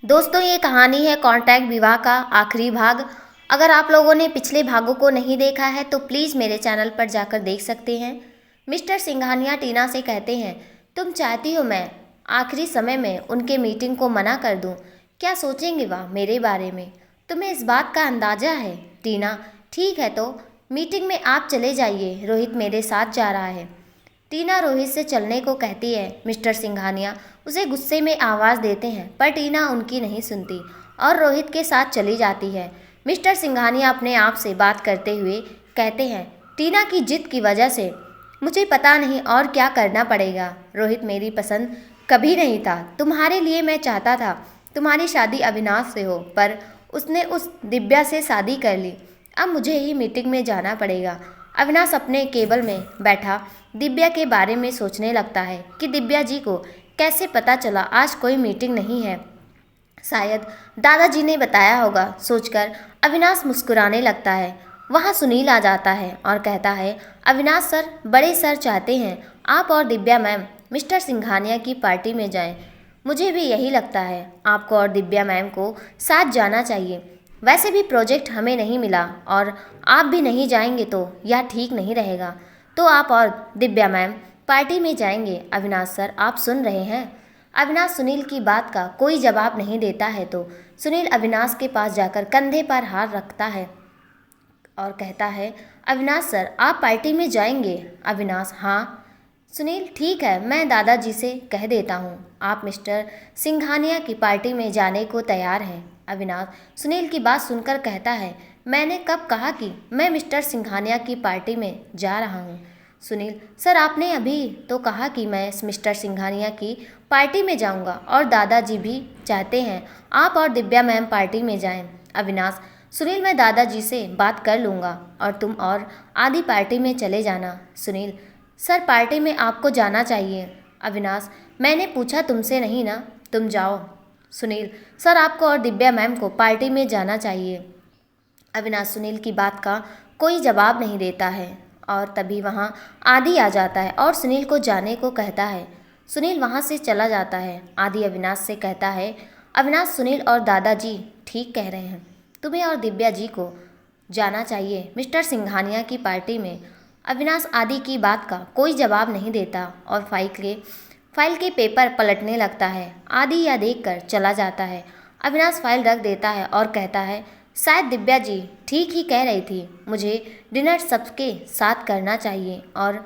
दोस्तों, ये कहानी है कॉन्टैक्ट विवाह का आखिरी भाग। अगर आप लोगों ने पिछले भागों को नहीं देखा है तो प्लीज़ मेरे चैनल पर जाकर देख सकते हैं। मिस्टर सिंघानिया टीना से कहते हैं, तुम चाहती हो मैं आखिरी समय में उनके मीटिंग को मना कर दूं? क्या सोचेंगे वह मेरे बारे में? तुम्हें इस बात का अंदाज़ा है? टीना, ठीक है तो मीटिंग में आप चले जाइए, रोहित मेरे साथ जा रहा है। टीना रोहित से चलने को कहती है। मिस्टर सिंघानिया उसे गुस्से में आवाज़ देते हैं पर टीना उनकी नहीं सुनती और रोहित के साथ चली जाती है। मिस्टर सिंघानिया अपने आप से बात करते हुए कहते हैं, टीना की जिद की वजह से मुझे पता नहीं और क्या करना पड़ेगा। रोहित मेरी पसंद कभी नहीं था। तुम्हारे लिए मैं चाहता था तुम्हारी शादी अविनाश से हो, पर उसने उस दिव्या से शादी कर ली। अब मुझे ही मीटिंग में जाना पड़ेगा। अविनाश अपने केबल में बैठा दिव्या के बारे में सोचने लगता है कि दिव्या जी को कैसे पता चला आज कोई मीटिंग नहीं है। शायद दादाजी ने बताया होगा, सोचकर अविनाश मुस्कुराने लगता है। वहाँ सुनील आ जाता है और कहता है, अविनाश सर, बड़े सर चाहते हैं आप और दिव्या मैम मिस्टर सिंघानिया की पार्टी में जाएं। मुझे भी यही लगता है, आपको और दिव्या मैम को साथ जाना चाहिए। वैसे भी प्रोजेक्ट हमें नहीं मिला और आप भी नहीं जाएंगे तो यह ठीक नहीं रहेगा। तो आप और दिव्या मैम पार्टी में जाएंगे। अविनाश सर, आप सुन रहे हैं? अविनाश सुनील की बात का कोई जवाब नहीं देता है तो सुनील अविनाश के पास जाकर कंधे पर हाथ रखता है और कहता है, अविनाश सर, आप पार्टी में जाएंगे? अविनाश, हाँ। सुनील, ठीक है, मैं दादाजी से कह देता हूँ आप मिस्टर सिंघानिया की पार्टी में जाने को तैयार हैं। अविनाश सुनील की बात सुनकर कहता है, मैंने कब कहा कि मैं मिस्टर सिंघानिया की पार्टी में जा रहा हूँ? सुनील, सर, आपने अभी तो कहा कि मैं मिस्टर सिंघानिया की पार्टी में जाऊँगा और दादाजी भी चाहते हैं आप और दिव्या मैम पार्टी में जाएं। अविनाश, सुनील, मैं दादाजी से बात कर लूँगा और तुम और आदि पार्टी में चले जाना। सुनील, सर, पार्टी में आपको जाना चाहिए। अविनाश, मैंने पूछा तुमसे नहीं ना, तुम जाओ। सुनील, सर, आपको और दिव्या मैम को पार्टी में जाना चाहिए। अविनाश सुनील की बात का कोई जवाब नहीं देता है और तभी वहाँ आदि आ जाता है और सुनील को जाने को कहता है। सुनील वहाँ से चला जाता है। आदि अविनाश से कहता है, अविनाश, सुनील और दादाजी ठीक कह रहे हैं, तुम्हें और दिव्या जी को जाना चाहिए मिस्टर सिंघानिया की पार्टी में। अविनाश आदि की बात का कोई जवाब नहीं देता और फाइल के पेपर पलटने लगता है। आदि यह देखकर चला जाता है। अविनाश फाइल रख देता है और कहता है, शायद दिव्या जी ठीक ही कह रही थी, मुझे डिनर सबके साथ करना चाहिए और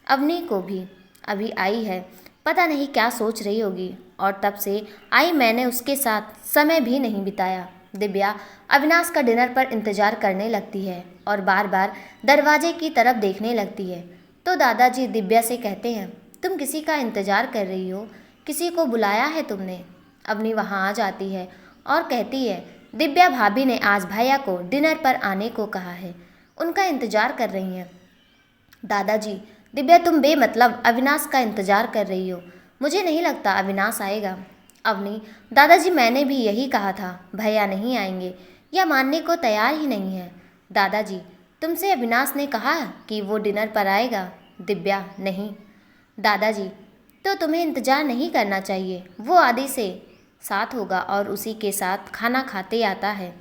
अवनी को भी अभी आई है, पता नहीं क्या सोच रही होगी और तब से आई मैंने उसके साथ समय भी नहीं बिताया। दिव्या अविनाश का डिनर पर इंतजार करने लगती है और बार बार दरवाजे की तरफ देखने लगती है। तो दादाजी दिव्या से कहते हैं, तुम किसी का इंतजार कर रही हो? किसी को बुलाया है तुमने? अवनी वहाँ आ जाती है और कहती है, दिव्या भाभी ने आज भैया को डिनर पर आने को कहा है, उनका इंतजार कर रही हैं। दादाजी, दिव्या, तुम बेमतलब अविनाश का इंतजार कर रही हो, मुझे नहीं लगता अविनाश आएगा। अवनी, दादाजी, मैंने भी यही कहा था, भैया नहीं आएंगे, यह मानने को तैयार ही नहीं है। दादाजी, तुमसे अविनाश ने कहा कि वो डिनर पर आएगा? दिव्या, नहीं। दादाजी, तो तुम्हें इंतज़ार नहीं करना चाहिए, वो आदि से साथ होगा और उसी के साथ खाना खाते आता है।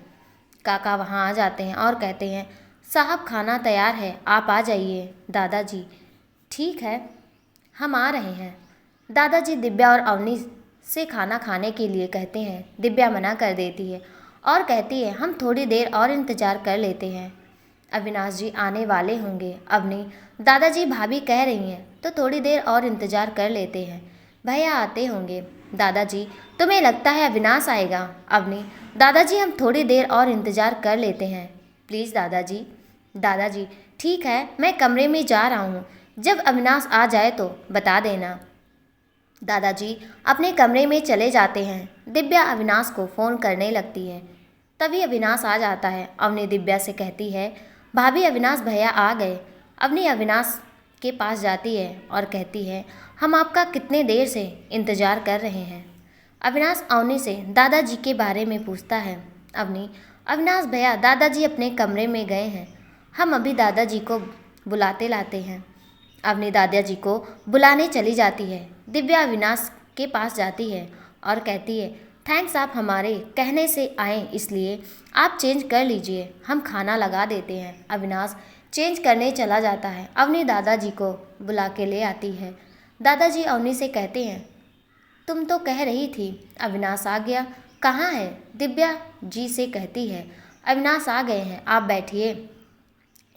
काका वहाँ आ जाते हैं और कहते हैं, साहब, खाना तैयार है, आप आ जाइए। दादाजी, ठीक है, हम आ रहे हैं। दादाजी दिव्या और अवनी से खाना खाने के लिए कहते हैं। दिव्या मना कर देती है और कहती है, हम थोड़ी देर और इंतज़ार कर लेते हैं, अविनाश जी आने वाले होंगे। अवनी, दादाजी, भाभी कह रही हैं तो थोड़ी देर और इंतज़ार कर लेते हैं, भैया आते होंगे। दादाजी, तुम्हें लगता है अविनाश आएगा? अवनी, दादाजी, हम थोड़ी देर और इंतज़ार कर लेते हैं, प्लीज़ दादाजी। दादाजी, ठीक है, मैं कमरे में जा रहा हूँ, जब अविनाश आ जाए तो बता देना। दादाजी अपने कमरे में चले जाते हैं। दिव्या अविनाश को फ़ोन करने लगती है। तभी अविनाश आ जाता है। अवनी दिव्या से कहती है, भाभी, अविनाश भैया आ गए। अवनी अविनाश के पास जाती है और कहती है, हम आपका कितने देर से इंतज़ार कर रहे हैं। अविनाश अवनी से दादाजी के बारे में पूछता है। अवनी, अविनाश भैया, दादाजी अपने कमरे में गए हैं, हम अभी दादाजी को बुलाते लाते हैं। अवनी दादाजी को बुलाने चली जाती है। दिव्या अविनाश के पास जाती है और कहती है, थैंक्स, आप हमारे कहने से आए इसलिए आप चेंज कर लीजिए, हम खाना लगा देते हैं। अविनाश चेंज करने चला जाता है। अवनी दादाजी को बुला के ले आती है। दादाजी अवनी से कहते हैं, तुम तो कह रही थी अविनाश आ गया, कहाँ है? दिव्या जी से कहती है, अविनाश आ गए हैं, आप बैठिए।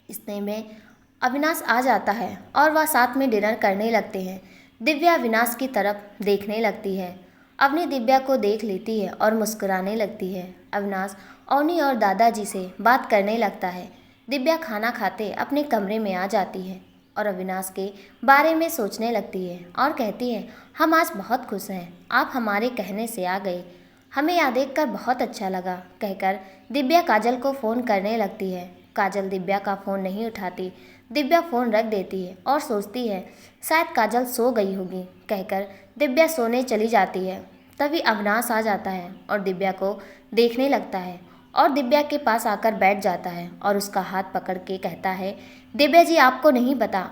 इतने में अविनाश आ जाता है और वह साथ में डिनर करने लगते हैं। दिव्या अविनाश की तरफ देखने लगती है। अवनी दिव्या को देख लेती है और मुस्कुराने लगती है। अविनाश अवनी और दादाजी से बात करने लगता है। दिव्या खाना खाते अपने कमरे में आ जाती है और अविनाश के बारे में सोचने लगती है और कहती है, हम आज बहुत खुश हैं, आप हमारे कहने से आ गए, हमें यह देखकर बहुत अच्छा लगा। कहकर दिव्या काजल को फ़ोन करने लगती है। काजल दिव्या का फ़ोन नहीं उठाती। दिव्या फ़ोन रख देती है और सोचती है शायद काजल सो गई होगी। कहकर दिव्या सोने चली जाती है। तभी अविनाश आ जाता है और दिव्या को देखने लगता है और दिव्या के पास आकर बैठ जाता है और उसका हाथ पकड़ के कहता है, दिव्या जी आपको नहीं पता,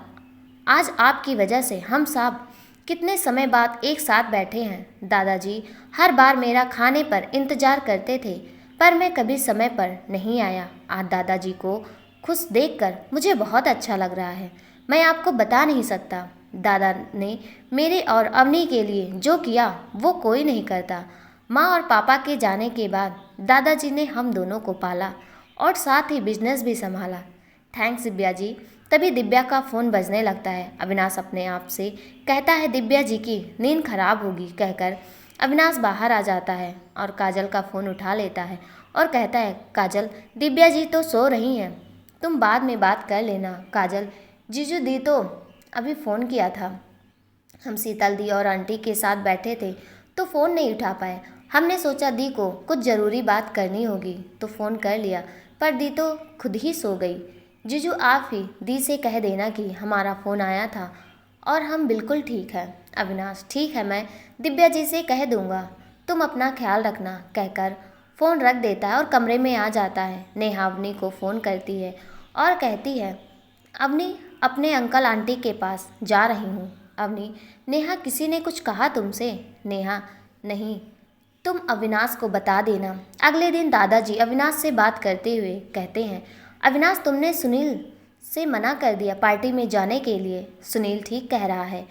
आज आपकी वजह से हम सब कितने समय बाद एक साथ बैठे हैं। दादाजी हर बार मेरा खाने पर इंतजार करते थे पर मैं कभी समय पर नहीं आया। आज दादाजी को खुश देखकर मुझे बहुत अच्छा लग रहा है, मैं आपको बता नहीं सकता। दादा ने मेरे और अवनी के लिए जो किया वो कोई नहीं करता। माँ और पापा के जाने के बाद दादाजी ने हम दोनों को पाला और साथ ही बिजनेस भी संभाला। थैंक्स दिव्या जी। तभी दिव्या का फ़ोन बजने लगता है। अविनाश अपने आप से कहता है, दिव्या जी की नींद खराब होगी। कहकर अविनाश बाहर आ जाता है और काजल का फ़ोन उठा लेता है और कहता है, काजल दिव्या जी तो सो रही हैं, तुम बाद में बात कर लेना। काजल, जीजू दी तो अभी फ़ोन किया था, हम शीतल दी और आंटी के साथ बैठे थे तो फ़ोन नहीं उठा पाए, हमने सोचा दी को कुछ ज़रूरी बात करनी होगी तो फ़ोन कर लिया, पर दी तो खुद ही सो गई। जीजू आप ही दी से कह देना कि हमारा फ़ोन आया था और हम बिल्कुल ठीक है। अविनाश, ठीक है, मैं दिव्या जी से कह दूँगा, तुम अपना ख्याल रखना। कहकर फ़ोन रख देता है और कमरे में आ जाता है। नेहा अवनी को फ़ोन करती है और कहती है, अवनी अपने अंकल आंटी के पास जा रही हूँ। अवनी, नेहा किसी ने कुछ कहा तुमसे? नेहा, नहीं, तुम अविनाश को बता देना। अगले दिन दादाजी अविनाश से बात करते हुए कहते हैं, अविनाश तुमने सुनील से मना कर दिया पार्टी में जाने के लिए। सुनील ठीक कह रहा है,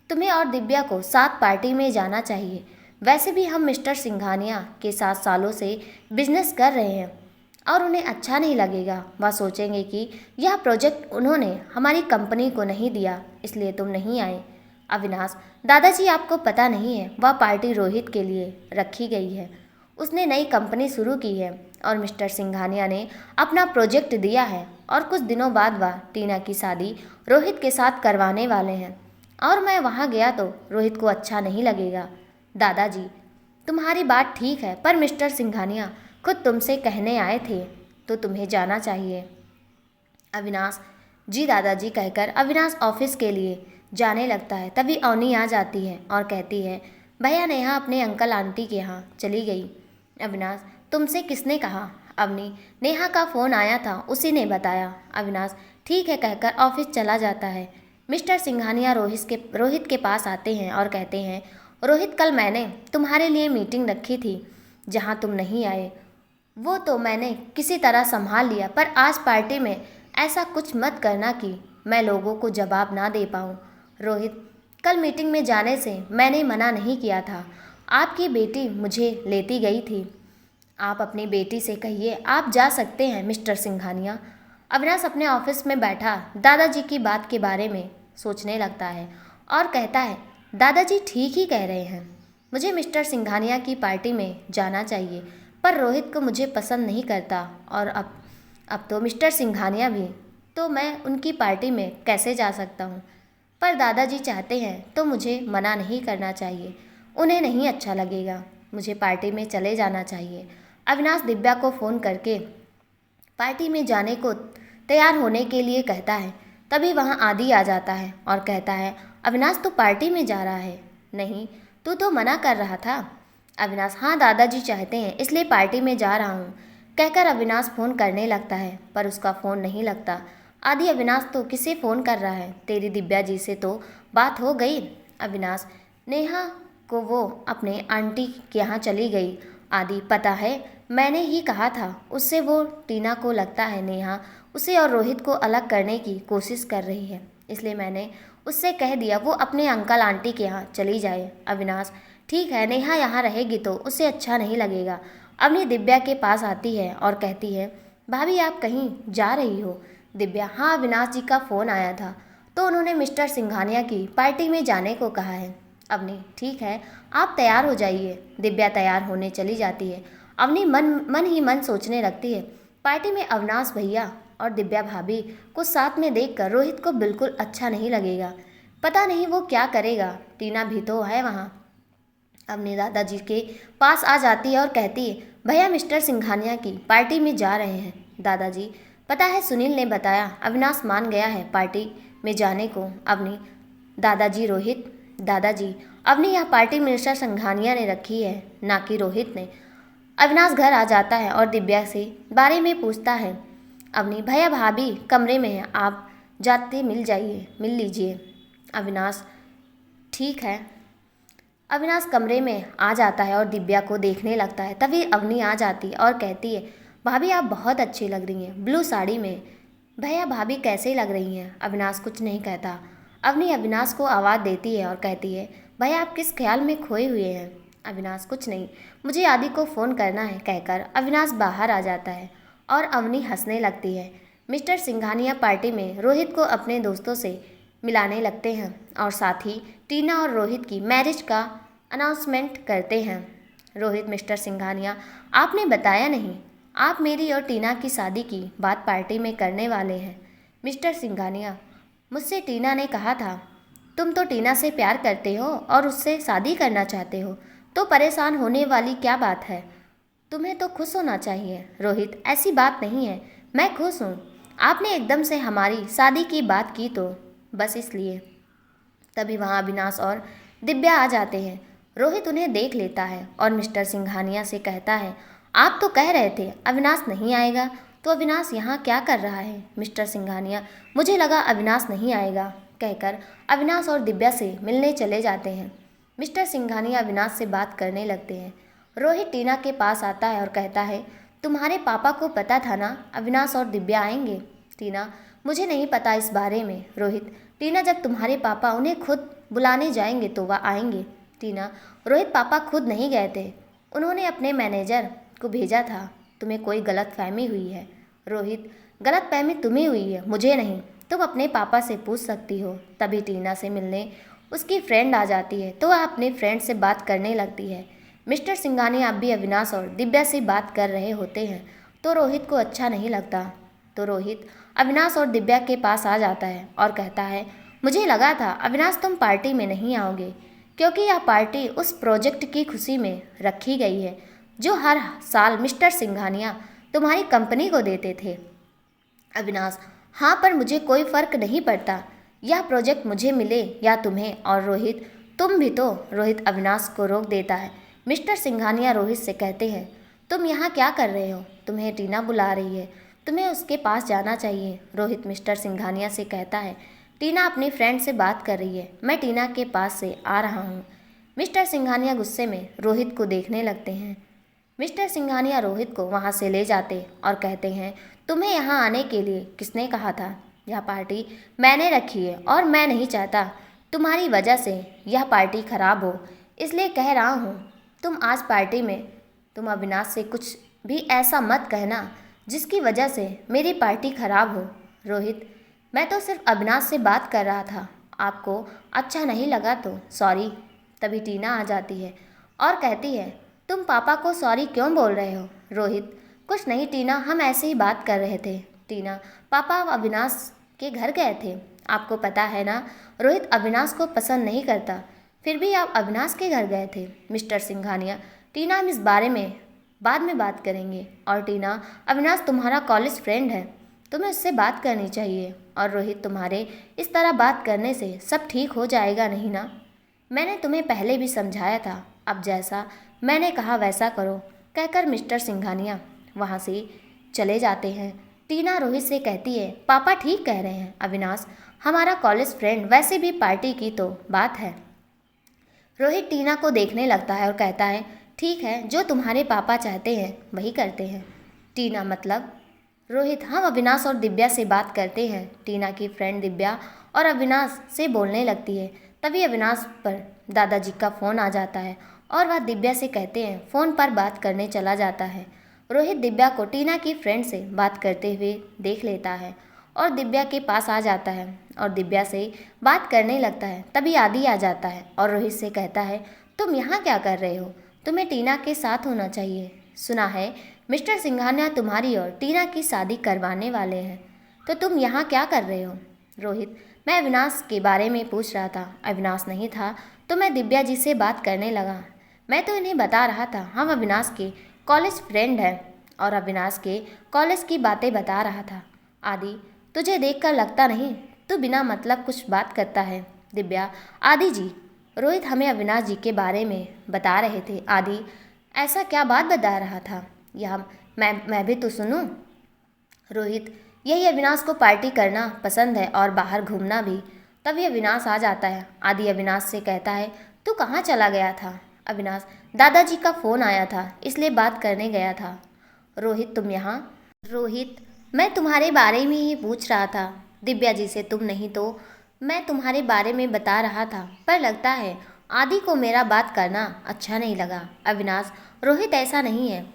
तुम्हें और दिव्या को साथ पार्टी में जाना चाहिए। वैसे भी हम मिस्टर सिंघानिया के साथ सालों से बिजनेस कर रहे हैं और उन्हें अच्छा नहीं लगेगा। वह सोचेंगे कि यह प्रोजेक्ट उन्होंने हमारी कंपनी को नहीं दिया इसलिए तुम नहीं आए। अविनाश, दादाजी आपको पता नहीं है, वह पार्टी रोहित के लिए रखी गई है, उसने नई कंपनी शुरू की है और मिस्टर सिंघानिया ने अपना प्रोजेक्ट दिया है और कुछ दिनों बाद वह टीना की शादी रोहित के साथ करवाने वाले हैं और मैं वहाँ गया तो रोहित को अच्छा नहीं लगेगा। दादाजी, तुम्हारी बात ठीक है, पर मिस्टर सिंघानिया खुद तुमसे कहने आए थे तो तुम्हें जाना चाहिए। अविनाश, जी दादाजी। कहकर अविनाश ऑफिस के लिए जाने लगता है। तभी अवनी आ जाती है और कहती है, भैया नेहा अपने अंकल आंटी के यहाँ चली गई। अविनाश, तुमसे किसने कहा? अवनी, नेहा का फ़ोन आया था, उसी ने बताया। अविनाश, ठीक है कहकर ऑफिस चला जाता है। मिस्टर सिंघानिया रोहित के पास आते हैं और कहते हैं, रोहित कल मैंने तुम्हारे लिए मीटिंग रखी थी जहाँ तुम नहीं आए, वो तो मैंने किसी तरह संभाल लिया, पर आज पार्टी में ऐसा कुछ मत करना कि मैं लोगों को जवाब ना दे पाऊँ। रोहित, कल मीटिंग में जाने से मैंने मना नहीं किया था, आपकी बेटी मुझे लेती गई थी, आप अपनी बेटी से कहिए आप जा सकते हैं मिस्टर सिंघानिया। अविनाश अपने ऑफिस में बैठा दादाजी की बात के बारे में सोचने लगता है और कहता है, दादाजी ठीक ही कह रहे हैं, मुझे मिस्टर सिंघानिया की पार्टी में जाना चाहिए, पर रोहित को मुझे पसंद नहीं करता और अब तो मिस्टर सिंघानिया भी, तो मैं उनकी पार्टी में कैसे जा सकता हूँ। पर दादाजी चाहते हैं तो मुझे मना नहीं करना चाहिए, उन्हें नहीं अच्छा लगेगा, मुझे पार्टी में चले जाना चाहिए। अविनाश दिव्या को फ़ोन करके पार्टी में जाने को तैयार होने के लिए कहता है। तभी वहाँ आदि आ जाता है और कहता है, अविनाश तो पार्टी में जा रहा है? नहीं, तू तो मना कर रहा था। अविनाश, हाँ दादाजी चाहते हैं इसलिए पार्टी में जा रहा हूँ। कहकर अविनाश फ़ोन करने लगता है पर उसका फ़ोन नहीं लगता। आदि, अविनाश तो किसे फ़ोन कर रहा है, तेरी दिव्या जी से तो बात हो गई। अविनाश, नेहा को वो अपने आंटी के यहाँ चली गई। आदि पता है, मैंने ही कहा था उससे। वो टीना को लगता है नेहा उसे और रोहित को अलग करने की कोशिश कर रही है, इसलिए मैंने उससे कह दिया वो अपने अंकल आंटी के यहाँ चली जाए। अविनाश ठीक है, नेहा यहाँ रहेगी तो उसे अच्छा नहीं लगेगा। अवनी दिव्या के पास आती है और कहती है भाभी आप कहीं जा रही हो? दिव्या हाँ, अविनाश जी का फ़ोन आया था तो उन्होंने मिस्टर सिंघानिया की पार्टी में जाने को कहा है। अवनी ठीक है, आप तैयार हो जाइए। दिव्या तैयार होने चली जाती है। अवनी मन ही मन सोचने लगती है पार्टी में अविनाश भैया और दिव्या भाभी को साथ में देखकर रोहित को बिल्कुल अच्छा नहीं लगेगा। पता नहीं वो क्या करेगा। टीना भी तो है वहाँ। अवनी दादाजी के पास आ जाती है और कहती है भैया मिस्टर सिंघानिया की पार्टी में जा रहे हैं। दादाजी पता है, सुनील ने बताया अविनाश मान गया है पार्टी में जाने को। अवनी दादाजी रोहित दादाजी अवनी यह पार्टी मिस्टर सिंघानिया ने रखी है, ना कि रोहित ने। अविनाश घर आ जाता है और दिव्या से बारे में पूछता है। अवनी भैया भाभी कमरे में है, आप जाते मिल लीजिए। अविनाश ठीक है। अविनाश कमरे में आ जाता है और दिव्या को देखने लगता है। तभी अवनी आ जाती है और कहती है भाभी आप बहुत अच्छी लग रही हैं ब्लू साड़ी में। भैया भाभी कैसे लग रही हैं? अविनाश कुछ नहीं कहता। अवनी अविनाश को आवाज़ देती है और कहती है भैया आप किस ख्याल में खोए हुए हैं? अविनाश कुछ नहीं, मुझे आदि को फ़ोन करना है कहकर अविनाश बाहर आ जाता है और अवनी हंसने लगती है। मिस्टर सिंघानिया पार्टी में रोहित को अपने दोस्तों से मिलाने लगते हैं और साथ ही टीना और रोहित की मैरिज का अनाउंसमेंट करते हैं। रोहित मिस्टर सिंघानिया आपने बताया नहीं, आप मेरी और टीना की शादी की बात पार्टी में करने वाले हैं। मिस्टर सिंघानिया मुझसे टीना ने कहा था तुम तो टीना से प्यार करते हो और उससे शादी करना चाहते हो, तो परेशान होने वाली क्या बात है? तुम्हें तो खुश होना चाहिए। रोहित ऐसी बात नहीं है, मैं खुश हूँ। आपने एकदम से हमारी शादी की बात की तो बस इसलिए। तभी वहाँ अविनाश और दिव्या आ जाते हैं। रोहित उन्हें देख लेता है और मिस्टर सिंघानिया से कहता है आप तो कह रहे थे अविनाश नहीं आएगा, तो अविनाश यहाँ क्या कर रहा है? मिस्टर सिंघानिया मुझे लगा अविनाश नहीं आएगा कहकर अविनाश और दिव्या से मिलने चले जाते हैं। मिस्टर सिंघानिया अविनाश से बात करने लगते हैं। रोहित टीना के पास आता है और कहता है तुम्हारे पापा को पता था ना अविनाश और दिव्या आएंगे? टीना मुझे नहीं पता इस बारे में। रोहित टीना जब तुम्हारे पापा उन्हें खुद बुलाने जाएंगे तो वह आएंगे। टीना रोहित पापा खुद नहीं गए थे, उन्होंने अपने मैनेजर को भेजा था। तुम्हें कोई गलत फहमी हुई है। रोहित गलत फहमी तुम्हें हुई है, मुझे नहीं। तुम अपने पापा से पूछ सकती हो। तभी टीना से मिलने उसकी फ्रेंड आ जाती है तो वह अपने फ्रेंड से बात करने लगती है। मिस्टर सिंघानिया अब भी अविनाश और दिव्या से बात कर रहे होते हैं तो रोहित को अच्छा नहीं लगता। तो रोहित अविनाश और दिव्या के पास आ जाता है और कहता है मुझे लगा था अविनाश तुम पार्टी में नहीं आओगे, क्योंकि यह पार्टी उस प्रोजेक्ट की खुशी में रखी गई है जो हर साल मिस्टर सिंघानिया तुम्हारी कंपनी को देते थे। अविनाश हाँ, पर मुझे कोई फ़र्क नहीं पड़ता, यह प्रोजेक्ट मुझे मिले या तुम्हें। और रोहित तुम भी तो। रोहित अविनाश को रोक देता है। मिस्टर सिंघानिया रोहित से कहते हैं तुम यहाँ क्या कर रहे हो? तुम्हें टीना बुला रही है, तुम्हें उसके पास जाना चाहिए। रोहित मिस्टर सिंघानिया से कहता है टीना अपनी फ्रेंड से बात कर रही है, मैं टीना के पास से आ रहा हूँ। मिस्टर सिंघानिया गुस्से में रोहित को देखने लगते हैं। मिस्टर सिंघानिया रोहित को वहाँ से ले जाते और कहते हैं तुम्हें यहाँ आने के लिए किसने कहा था? यह पार्टी मैंने रखी है और मैं नहीं चाहता तुम्हारी वजह से यह पार्टी खराब हो, इसलिए कह रहा हूँ तुम आज पार्टी में तुम अविनाश से कुछ भी ऐसा मत कहना जिसकी वजह से मेरी पार्टी खराब हो। रोहित मैं तो सिर्फ अविनाश से बात कर रहा था, आपको अच्छा नहीं लगा तो सॉरी। तभी टीना आ जाती है और कहती है तुम पापा को सॉरी क्यों बोल रहे हो? रोहित कुछ नहीं टीना, हम ऐसे ही बात कर रहे थे। टीना पापा अविनाश के घर गए थे, आपको पता है ना रोहित अविनाश को पसंद नहीं करता, फिर भी आप अविनाश के घर गए थे। मिस्टर सिंघानिया टीना हम इस बारे में बाद में बात करेंगे। और टीना अविनाश तुम्हारा कॉलेज फ्रेंड है, तुम्हें उससे बात करनी चाहिए। और रोहित तुम्हारे इस तरह बात करने से सब ठीक हो जाएगा नहीं ना? मैंने तुम्हें पहले भी समझाया था, अब जैसा मैंने कहा वैसा करो कहकर मिस्टर सिंघानिया वहाँ से चले जाते हैं। टीना रोहित से कहती है पापा ठीक कह रहे हैं, अविनाश हमारा कॉलेज फ्रेंड, वैसे भी पार्टी की तो बात है। रोहित टीना को देखने लगता है और कहता है, ठीक है, जो तुम्हारे पापा चाहते हैं वही करते हैं। टीना, मतलब? रोहित, हम अविनाश और दिव्या से बात करते हैं। टीना की फ्रेंड दिव्या और अविनाश से बोलने लगती है। तभी अविनाश पर दादाजी का फ़ोन आ जाता है और वह दिव्या से कहते हैं, फ़ोन पर बात करने चला जाता है। रोहित दिव्या को टीना की फ्रेंड से बात करते हुए देख लेता है और दिव्या के पास आ जाता है और दिव्या से बात करने लगता है। तभी आदि आ जाता है और रोहित से कहता है, तुम यहाँ क्या कर रहे हो? तुम्हें टीना के साथ होना चाहिए। सुना है मिस्टर सिंघानिया तुम्हारी और टीना की शादी करवाने वाले हैं, तो तुम यहाँ क्या कर रहे हो? रोहित, मैं अविनाश के बारे में पूछ रहा था। अविनाश नहीं था तो मैं दिव्या जी से बात करने लगा। मैं तो इन्हें बता रहा था हम अविनाश के कॉलेज फ्रेंड हैं और अविनाश के कॉलेज की बातें बता रहा था। आदि, तुझे देखकर लगता नहीं तू बिना मतलब कुछ बात करता है। दिव्या, आदि जी, रोहित हमें अविनाश जी के बारे में बता रहे थे। आदि, ऐसा क्या बात बता रहा था? यह मैं भी तो सुनूं। रोहित, यही अविनाश को पार्टी करना पसंद है और बाहर घूमना भी। तभी अविनाश आ जाता है। आदि अविनाश से कहता है, तू कहाँ चला गया था? अविनाश, दादाजी का फ़ोन आया था इसलिए बात करने गया था। रोहित, तुम यहाँ? रोहित, मैं तुम्हारे बारे में ही पूछ रहा था। दिव्या जी से तुम नहीं तो मैं तुम्हारे बारे में बता रहा था, पर लगता है आदि को मेरा बात करना अच्छा नहीं लगा। अविनाश, रोहित ऐसा नहीं है,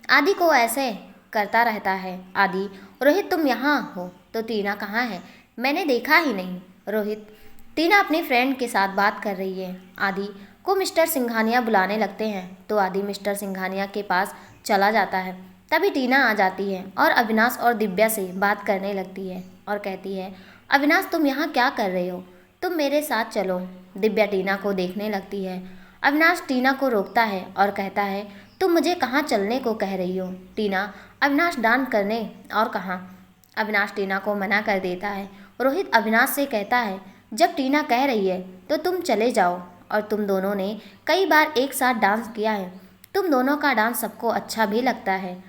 आदि को ऐसे करता रहता है। आदि, रोहित तुम यहाँ हो तो टीना कहाँ है? मैंने देखा ही नहीं। रोहित, टीना अपनी फ्रेंड के साथ बात कर रही है। आदि को मिस्टर सिंघानिया बुलाने लगते हैं तो आदि मिस्टर सिंघानिया के पास चला जाता है। तभी टीना आ जाती है और अविनाश और दिव्या से बात करने लगती है और कहती है, अविनाश तुम यहाँ क्या कर रहे हो? तुम मेरे साथ चलो। दिव्या टीना को देखने लगती है। अविनाश टीना को रोकता है और कहता है, तुम मुझे कहाँ चलने को कह रही हो? टीना, अविनाश डांस करने और कहाँ। अविनाश टीना को मना कर देता है। रोहित अविनाश से कहता है, जब टीना कह रही है तो तुम चले जाओ, और तुम दोनों ने कई बार एक साथ डांस किया है, तुम दोनों का डांस सबको अच्छा भी लगता है।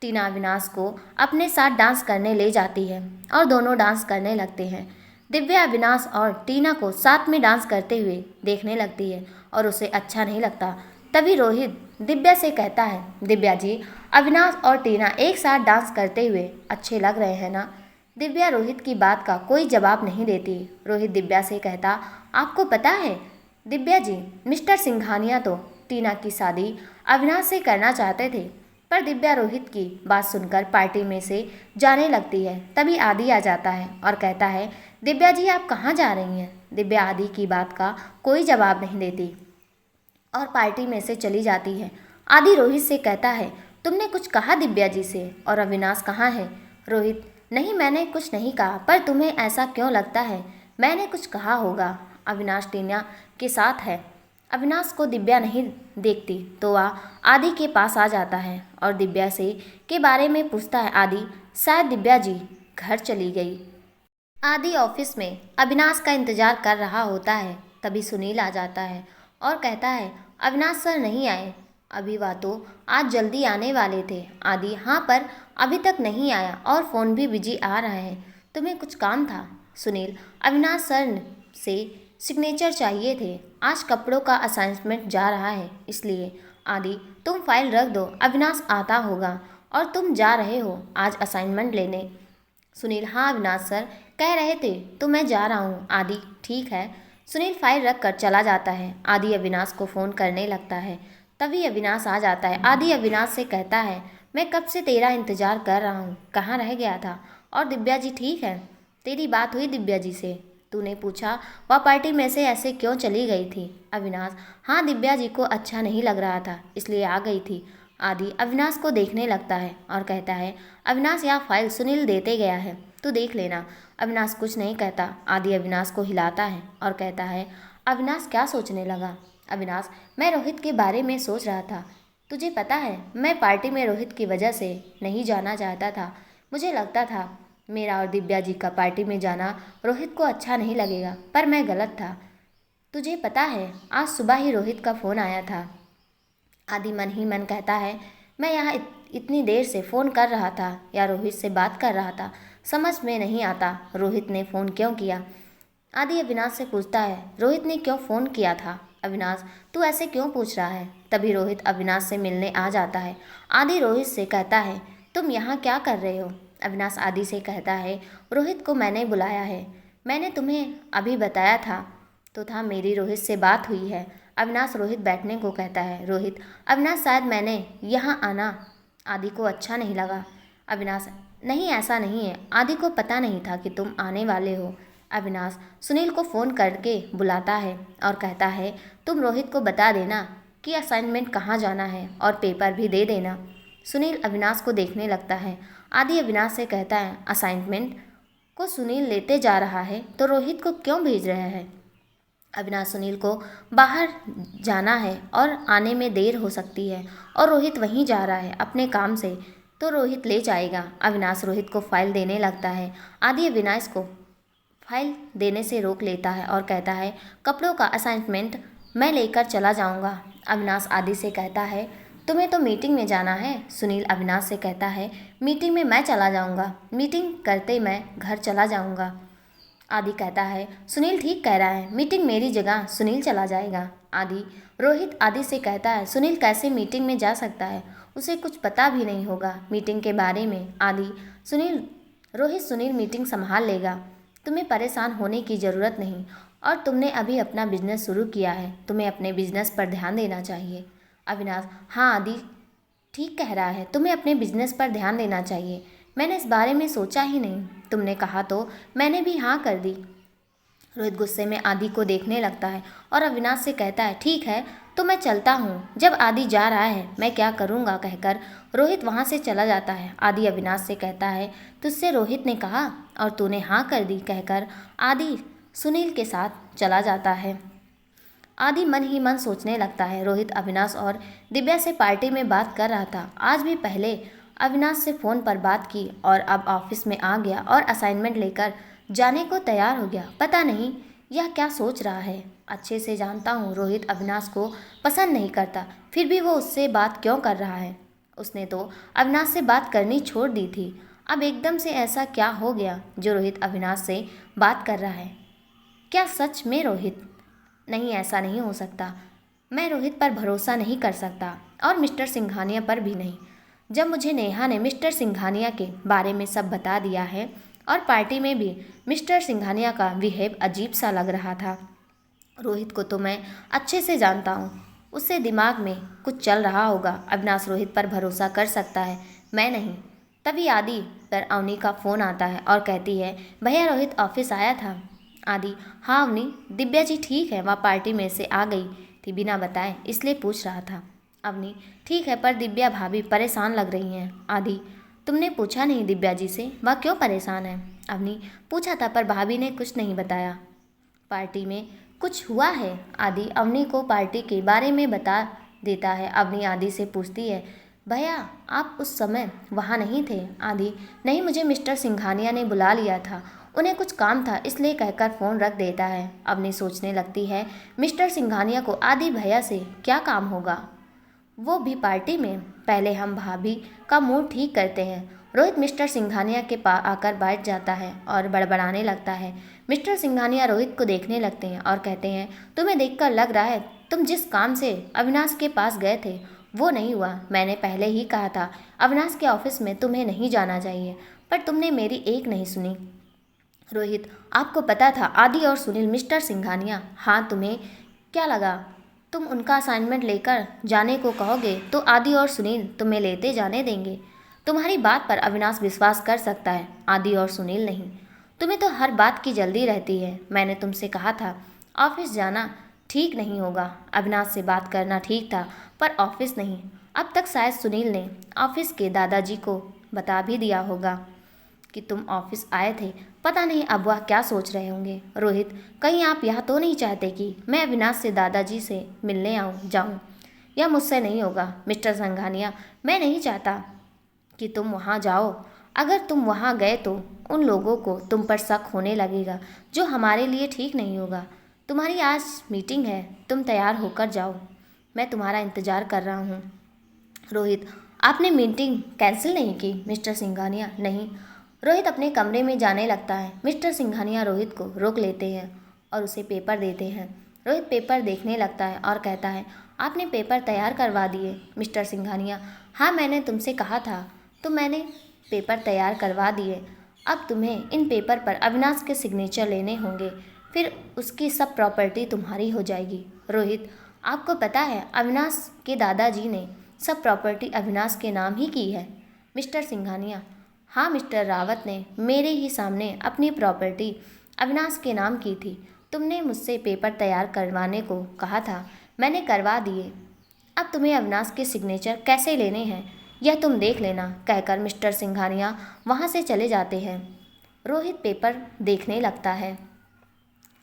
टीना अविनाश को अपने साथ डांस करने ले जाती है और दोनों डांस करने लगते हैं। दिव्या अविनाश और टीना को साथ में डांस करते हुए देखने लगती है और उसे अच्छा नहीं लगता। तभी रोहित दिव्या से कहता है, दिव्या जी, अविनाश और टीना एक साथ डांस करते हुए अच्छे लग रहे हैं ना? दिव्या रोहित की बात का कोई जवाब नहीं देती। रोहित दिव्या से कहता, आपको पता है दिव्या जी, मिस्टर सिंघानिया तो टीना की शादी अविनाश से करना चाहते थे, पर दिव्या रोहित की बात सुनकर पार्टी में से जाने लगती है। तभी आदि आ जाता है और कहता है, दिव्या जी आप कहाँ जा रही हैं? दिव्या आदि की बात का कोई जवाब नहीं देती और पार्टी में से चली जाती है। आदि रोहित से कहता है, तुमने कुछ कहा दिव्या जी से? और अविनाश कहाँ है? रोहित, नहीं मैंने कुछ नहीं कहा, पर तुम्हें ऐसा क्यों लगता है मैंने कुछ कहा होगा? अविनाश टीना के साथ है। अविनाश को दिव्या नहीं देखती तो वह आदि के पास आ जाता है और दिव्या से के बारे में पूछता है। आदि, शायद दिव्या जी घर चली गई। आदि ऑफिस में अविनाश का इंतजार कर रहा होता है। तभी सुनील आ जाता है और कहता है, अविनाश सर नहीं आए अभी, वह तो आज जल्दी आने वाले थे। आदि, हाँ पर अभी तक नहीं आया और फ़ोन भी बिजी आ रहा है, तुम्हें कुछ काम था? सुनील, अविनाश सर से सिग्नेचर चाहिए थे, आज कपड़ों का असाइनमेंट जा रहा है इसलिए। आदि, तुम फाइल रख दो, अविनाश आता होगा और तुम जा रहे हो आज असाइनमेंट लेने। सुनील, हाँ अविनाश सर कह रहे थे तो मैं जा रहा हूँ। आदि, ठीक है। सुनील फाइल रख कर चला जाता है। आदि अविनाश को फ़ोन करने लगता है। तभी अविनाश आ जाता है। आदि अविनाश से कहता है, मैं कब से तेरा इंतज़ार कर रहा हूँ, कहाँ रह गया था? और दिव्या जी ठीक है? तेरी बात हुई दिव्या जी से? तूने पूछा वह पार्टी में से ऐसे क्यों चली गई थी? अविनाश, हाँ दिव्या जी को अच्छा नहीं लग रहा था इसलिए आ गई थी। आदि अविनाश को देखने लगता है और कहता है, अविनाश यह फाइल सुनील देते गया है, तू देख लेना। अविनाश कुछ नहीं कहता। आदि अविनाश को हिलाता है और कहता है, अविनाश क्या सोचने लगा? अविनाश, मैं रोहित के बारे में सोच रहा था। तुझे पता है मैं पार्टी में रोहित की वजह से नहीं जाना चाहता था। मुझे लगता था मेरा और दिव्या जी का पार्टी में जाना रोहित को अच्छा नहीं लगेगा, पर मैं गलत था। तुझे पता है आज सुबह ही रोहित का फ़ोन आया था। आदि मन ही मन कहता है, मैं यहाँ इतनी देर से फ़ोन कर रहा था या रोहित से बात कर रहा था, समझ में नहीं आता रोहित ने फ़ोन क्यों किया। आदि अविनाश से पूछता है, रोहित ने क्यों फ़ोन किया था? अविनाश, तू ऐसे क्यों पूछ रहा है? तभी रोहित अविनाश से मिलने आ जाता है। आदि रोहित से कहता है, तुम यहाँ क्या कर रहे हो? अविनाश आदि से कहता है, रोहित को मैंने बुलाया है। मैंने तुम्हें अभी बताया था मेरी रोहित से बात हुई है। अविनाश रोहित बैठने को कहता है। रोहित, अविनाश, शायद मैंने यहाँ आना आदि को अच्छा नहीं लगा। अविनाश, नहीं ऐसा नहीं है, आदि को पता नहीं था कि तुम आने वाले हो। अविनाश सुनील को फ़ोन करके बुलाता है और कहता है, तुम रोहित को बता देना कि असाइनमेंट कहाँ जाना है और पेपर भी दे देना। सुनील अविनाश को देखने लगता है। आदि अविनाश से कहता है, असाइनमेंट को सुनील लेते जा रहा है तो रोहित को क्यों भेज रहा है? अविनाश, सुनील को बाहर जाना है और आने में देर हो सकती है और रोहित वहीं जा रहा है अपने काम से, तो रोहित ले जाएगा। अविनाश रोहित को फाइल देने लगता है। आदि अविनाश को फाइल देने से रोक लेता है और कहता है, कपड़ों का असाइनमेंट मैं लेकर चला जाऊंगा। अविनाश आदि से कहता है, तुम्हें तो मीटिंग में जाना है। सुनील अविनाश से कहता है, मीटिंग में मैं चला जाऊंगा, मीटिंग करते मैं घर चला जाऊंगा। आदि कहता है, सुनील ठीक कह रहा है, मीटिंग मेरी जगह सुनील चला जाएगा। आदि रोहित आदि से कहता है, सुनील कैसे मीटिंग में जा सकता है? उसे कुछ पता भी नहीं होगा मीटिंग के बारे में। आदि रोहित, सुनील मीटिंग संभाल लेगा, तुम्हें परेशान होने की ज़रूरत नहीं, और तुमने अभी अपना बिजनेस शुरू किया है, तुम्हें अपने बिजनेस पर ध्यान देना चाहिए। अविनाश, हाँ आदि ठीक कह रहा है, तुम्हें अपने बिजनेस पर ध्यान देना चाहिए, मैंने इस बारे में सोचा ही नहीं, तुमने कहा तो मैंने भी हाँ कर दी। रोहित गुस्से में आदि को देखने लगता है और अविनाश से कहता है, ठीक है तो मैं चलता हूँ, जब आदि जा रहा है मैं क्या करूँगा, कहकर रोहित वहाँ से चला जाता है। आदि अविनाश से कहता है, तुझसे रोहित ने कहा और तूने हाँ कर दी, कहकर आदि सुनील के साथ चला जाता है। आदि मन ही मन सोचने लगता है, रोहित अविनाश और दिव्या से पार्टी में बात कर रहा था, आज भी पहले अविनाश से फ़ोन पर बात की और अब ऑफिस में आ गया और असाइनमेंट लेकर जाने को तैयार हो गया। पता नहीं यह क्या सोच रहा है। अच्छे से जानता हूँ रोहित अविनाश को पसंद नहीं करता, फिर भी वो उससे बात क्यों कर रहा है? उसने तो अविनाश से बात करनी छोड़ दी थी, अब एकदम से ऐसा क्या हो गया जो रोहित अविनाश से बात कर रहा है? क्या सच में रोहित? नहीं, ऐसा नहीं हो सकता, मैं रोहित पर भरोसा नहीं कर सकता और मिस्टर सिंघानिया पर भी नहीं। जब मुझे नेहा ने मिस्टर सिंघानिया के बारे में सब बता दिया है और पार्टी में भी मिस्टर सिंघानिया का बिहेव अजीब सा लग रहा था। रोहित को तो मैं अच्छे से जानता हूँ, उससे दिमाग में कुछ चल रहा होगा। अविनाश रोहित पर भरोसा कर सकता है, मैं नहीं। तभी आदि पर अवनी का फ़ोन आता है और कहती है, भैया रोहित ऑफिस आया था। आदि, हाँ अवनी, दिव्या जी ठीक है, वह पार्टी में से आ गई थी बिना बताए, इसलिए पूछ रहा था। अवनी, ठीक है, पर दिव्या भाभी परेशान लग रही हैं। आदि, तुमने पूछा नहीं दिव्या जी से वह क्यों परेशान है? अवनी, पूछा था पर भाभी ने कुछ नहीं बताया। पार्टी में कुछ हुआ है? आदि अवनी को पार्टी के बारे में बता देता है। अवनी आदि से पूछती है, भैया आप उस समय वहाँ नहीं थे? आदि, नहीं, मुझे मिस्टर सिंघानिया ने बुला लिया था, उन्हें कुछ काम था इसलिए कहकर फ़ोन रख देता है। अवनी सोचने लगती है, मिस्टर सिंघानिया को आदि भैया से क्या काम होगा, वो भी पार्टी में? पहले हम भाभी का मूड ठीक करते हैं। रोहित मिस्टर सिंघानिया के पास आकर बैठ जाता है और बड़बड़ाने लगता है। मिस्टर सिंघानिया रोहित को देखने लगते हैं और कहते हैं, तुम्हें देखकर लग रहा है तुम जिस काम से अविनाश के पास गए थे वो नहीं हुआ। मैंने पहले ही कहा था अविनाश के ऑफिस में तुम्हें नहीं जाना चाहिए, पर तुमने मेरी एक नहीं सुनी। रोहित, आपको पता था आदि और सुनील मिस्टर सिंघानिया, हाँ तुम्हें क्या लगा तुम उनका असाइनमेंट लेकर जाने को कहोगे तो आदि और सुनील तुम्हें लेते जाने देंगे? तुम्हारी बात पर अविनाश विश्वास कर सकता है, आदि और सुनील नहीं। तुम्हें तो हर बात की जल्दी रहती है, मैंने तुमसे कहा था ऑफिस जाना ठीक नहीं होगा, अविनाश से बात करना ठीक था पर ऑफिस नहीं। अब तक शायद सुनील ने ऑफिस के दादाजी को बता भी दिया होगा कि तुम ऑफिस आए थे, पता नहीं अब वह क्या सोच रहे होंगे। रोहित, कहीं आप यह तो नहीं चाहते कि मैं अविनाश से दादाजी से मिलने जाऊं? यह मुझसे नहीं होगा मिस्टर संघानिया, मैं नहीं चाहता कि तुम वहां जाओ। अगर तुम वहां गए तो उन लोगों को तुम पर शक होने लगेगा, जो हमारे लिए ठीक नहीं होगा। तुम्हारी आज मीटिंग है, तुम तैयार होकर जाओ, मैं तुम्हारा इंतज़ार कर रहा हूँ। रोहित, आपने मीटिंग कैंसिल नहीं की? मिस्टर सिंघानिया, नहीं। रोहित अपने कमरे में जाने लगता है। मिस्टर सिंघानिया रोहित को रोक लेते हैं और उसे पेपर देते हैं। रोहित पेपर देखने लगता है और कहता है, आपने पेपर तैयार करवा दिए मिस्टर सिंघानिया? हाँ, मैंने तुमसे कहा था तो मैंने पेपर तैयार करवा दिए। अब तुम्हें इन पेपर पर अविनाश के सिग्नेचर लेने होंगे, फिर उसकी सब प्रॉपर्टी तुम्हारी हो जाएगी। रोहित, आपको पता है अविनाश के दादाजी ने सब प्रॉपर्टी अविनाश के नाम ही की है। मिस्टर सिंघानिया, हाँ, मिस्टर रावत ने मेरे ही सामने अपनी प्रॉपर्टी अविनाश के नाम की थी। तुमने मुझसे पेपर तैयार करवाने को कहा था, मैंने करवा दिए। अब तुम्हें अविनाश के सिग्नेचर कैसे लेने हैं यह तुम देख लेना, कहकर मिस्टर सिंघानिया वहाँ से चले जाते हैं। रोहित पेपर देखने लगता है।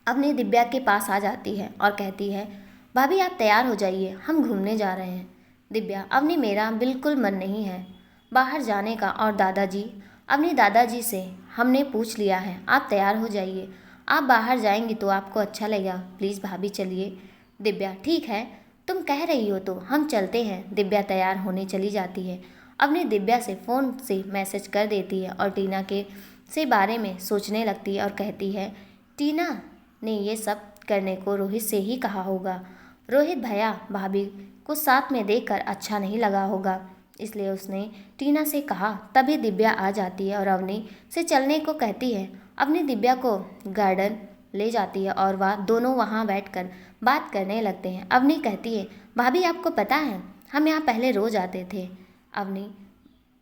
अपनी दिव्या के पास आ जाती है और कहती है, भाभी आप तैयार हो जाइए, हम घूमने जा रहे हैं। दिव्या, अवनी मेरा बिल्कुल मन नहीं है बाहर जाने का, और दादाजी, अपनी दादाजी से हमने पूछ लिया है, आप तैयार हो जाइए। आप बाहर जाएंगी तो आपको अच्छा लगेगा, प्लीज़ भाभी चलिए। दिव्या, ठीक है, तुम कह रही हो तो हम चलते हैं। दिव्या तैयार होने चली जाती है। अपनी दिव्या से फ़ोन से मैसेज कर देती है और टीना के से बारे में सोचने लगती है और कहती है, टीना ने ये सब करने को रोहित से ही कहा होगा। रोहित भैया भाभी को साथ में देखकर अच्छा नहीं लगा होगा, इसलिए उसने टीना से कहा। तभी दिव्या आ जाती है और अवनी से चलने को कहती है। अपनी दिव्या को गार्डन ले जाती है और वह दोनों वहाँ बैठकर बात करने लगते हैं। अवनी कहती है, भाभी आपको पता है हम यहाँ पहले रोज आते थे। अवनी,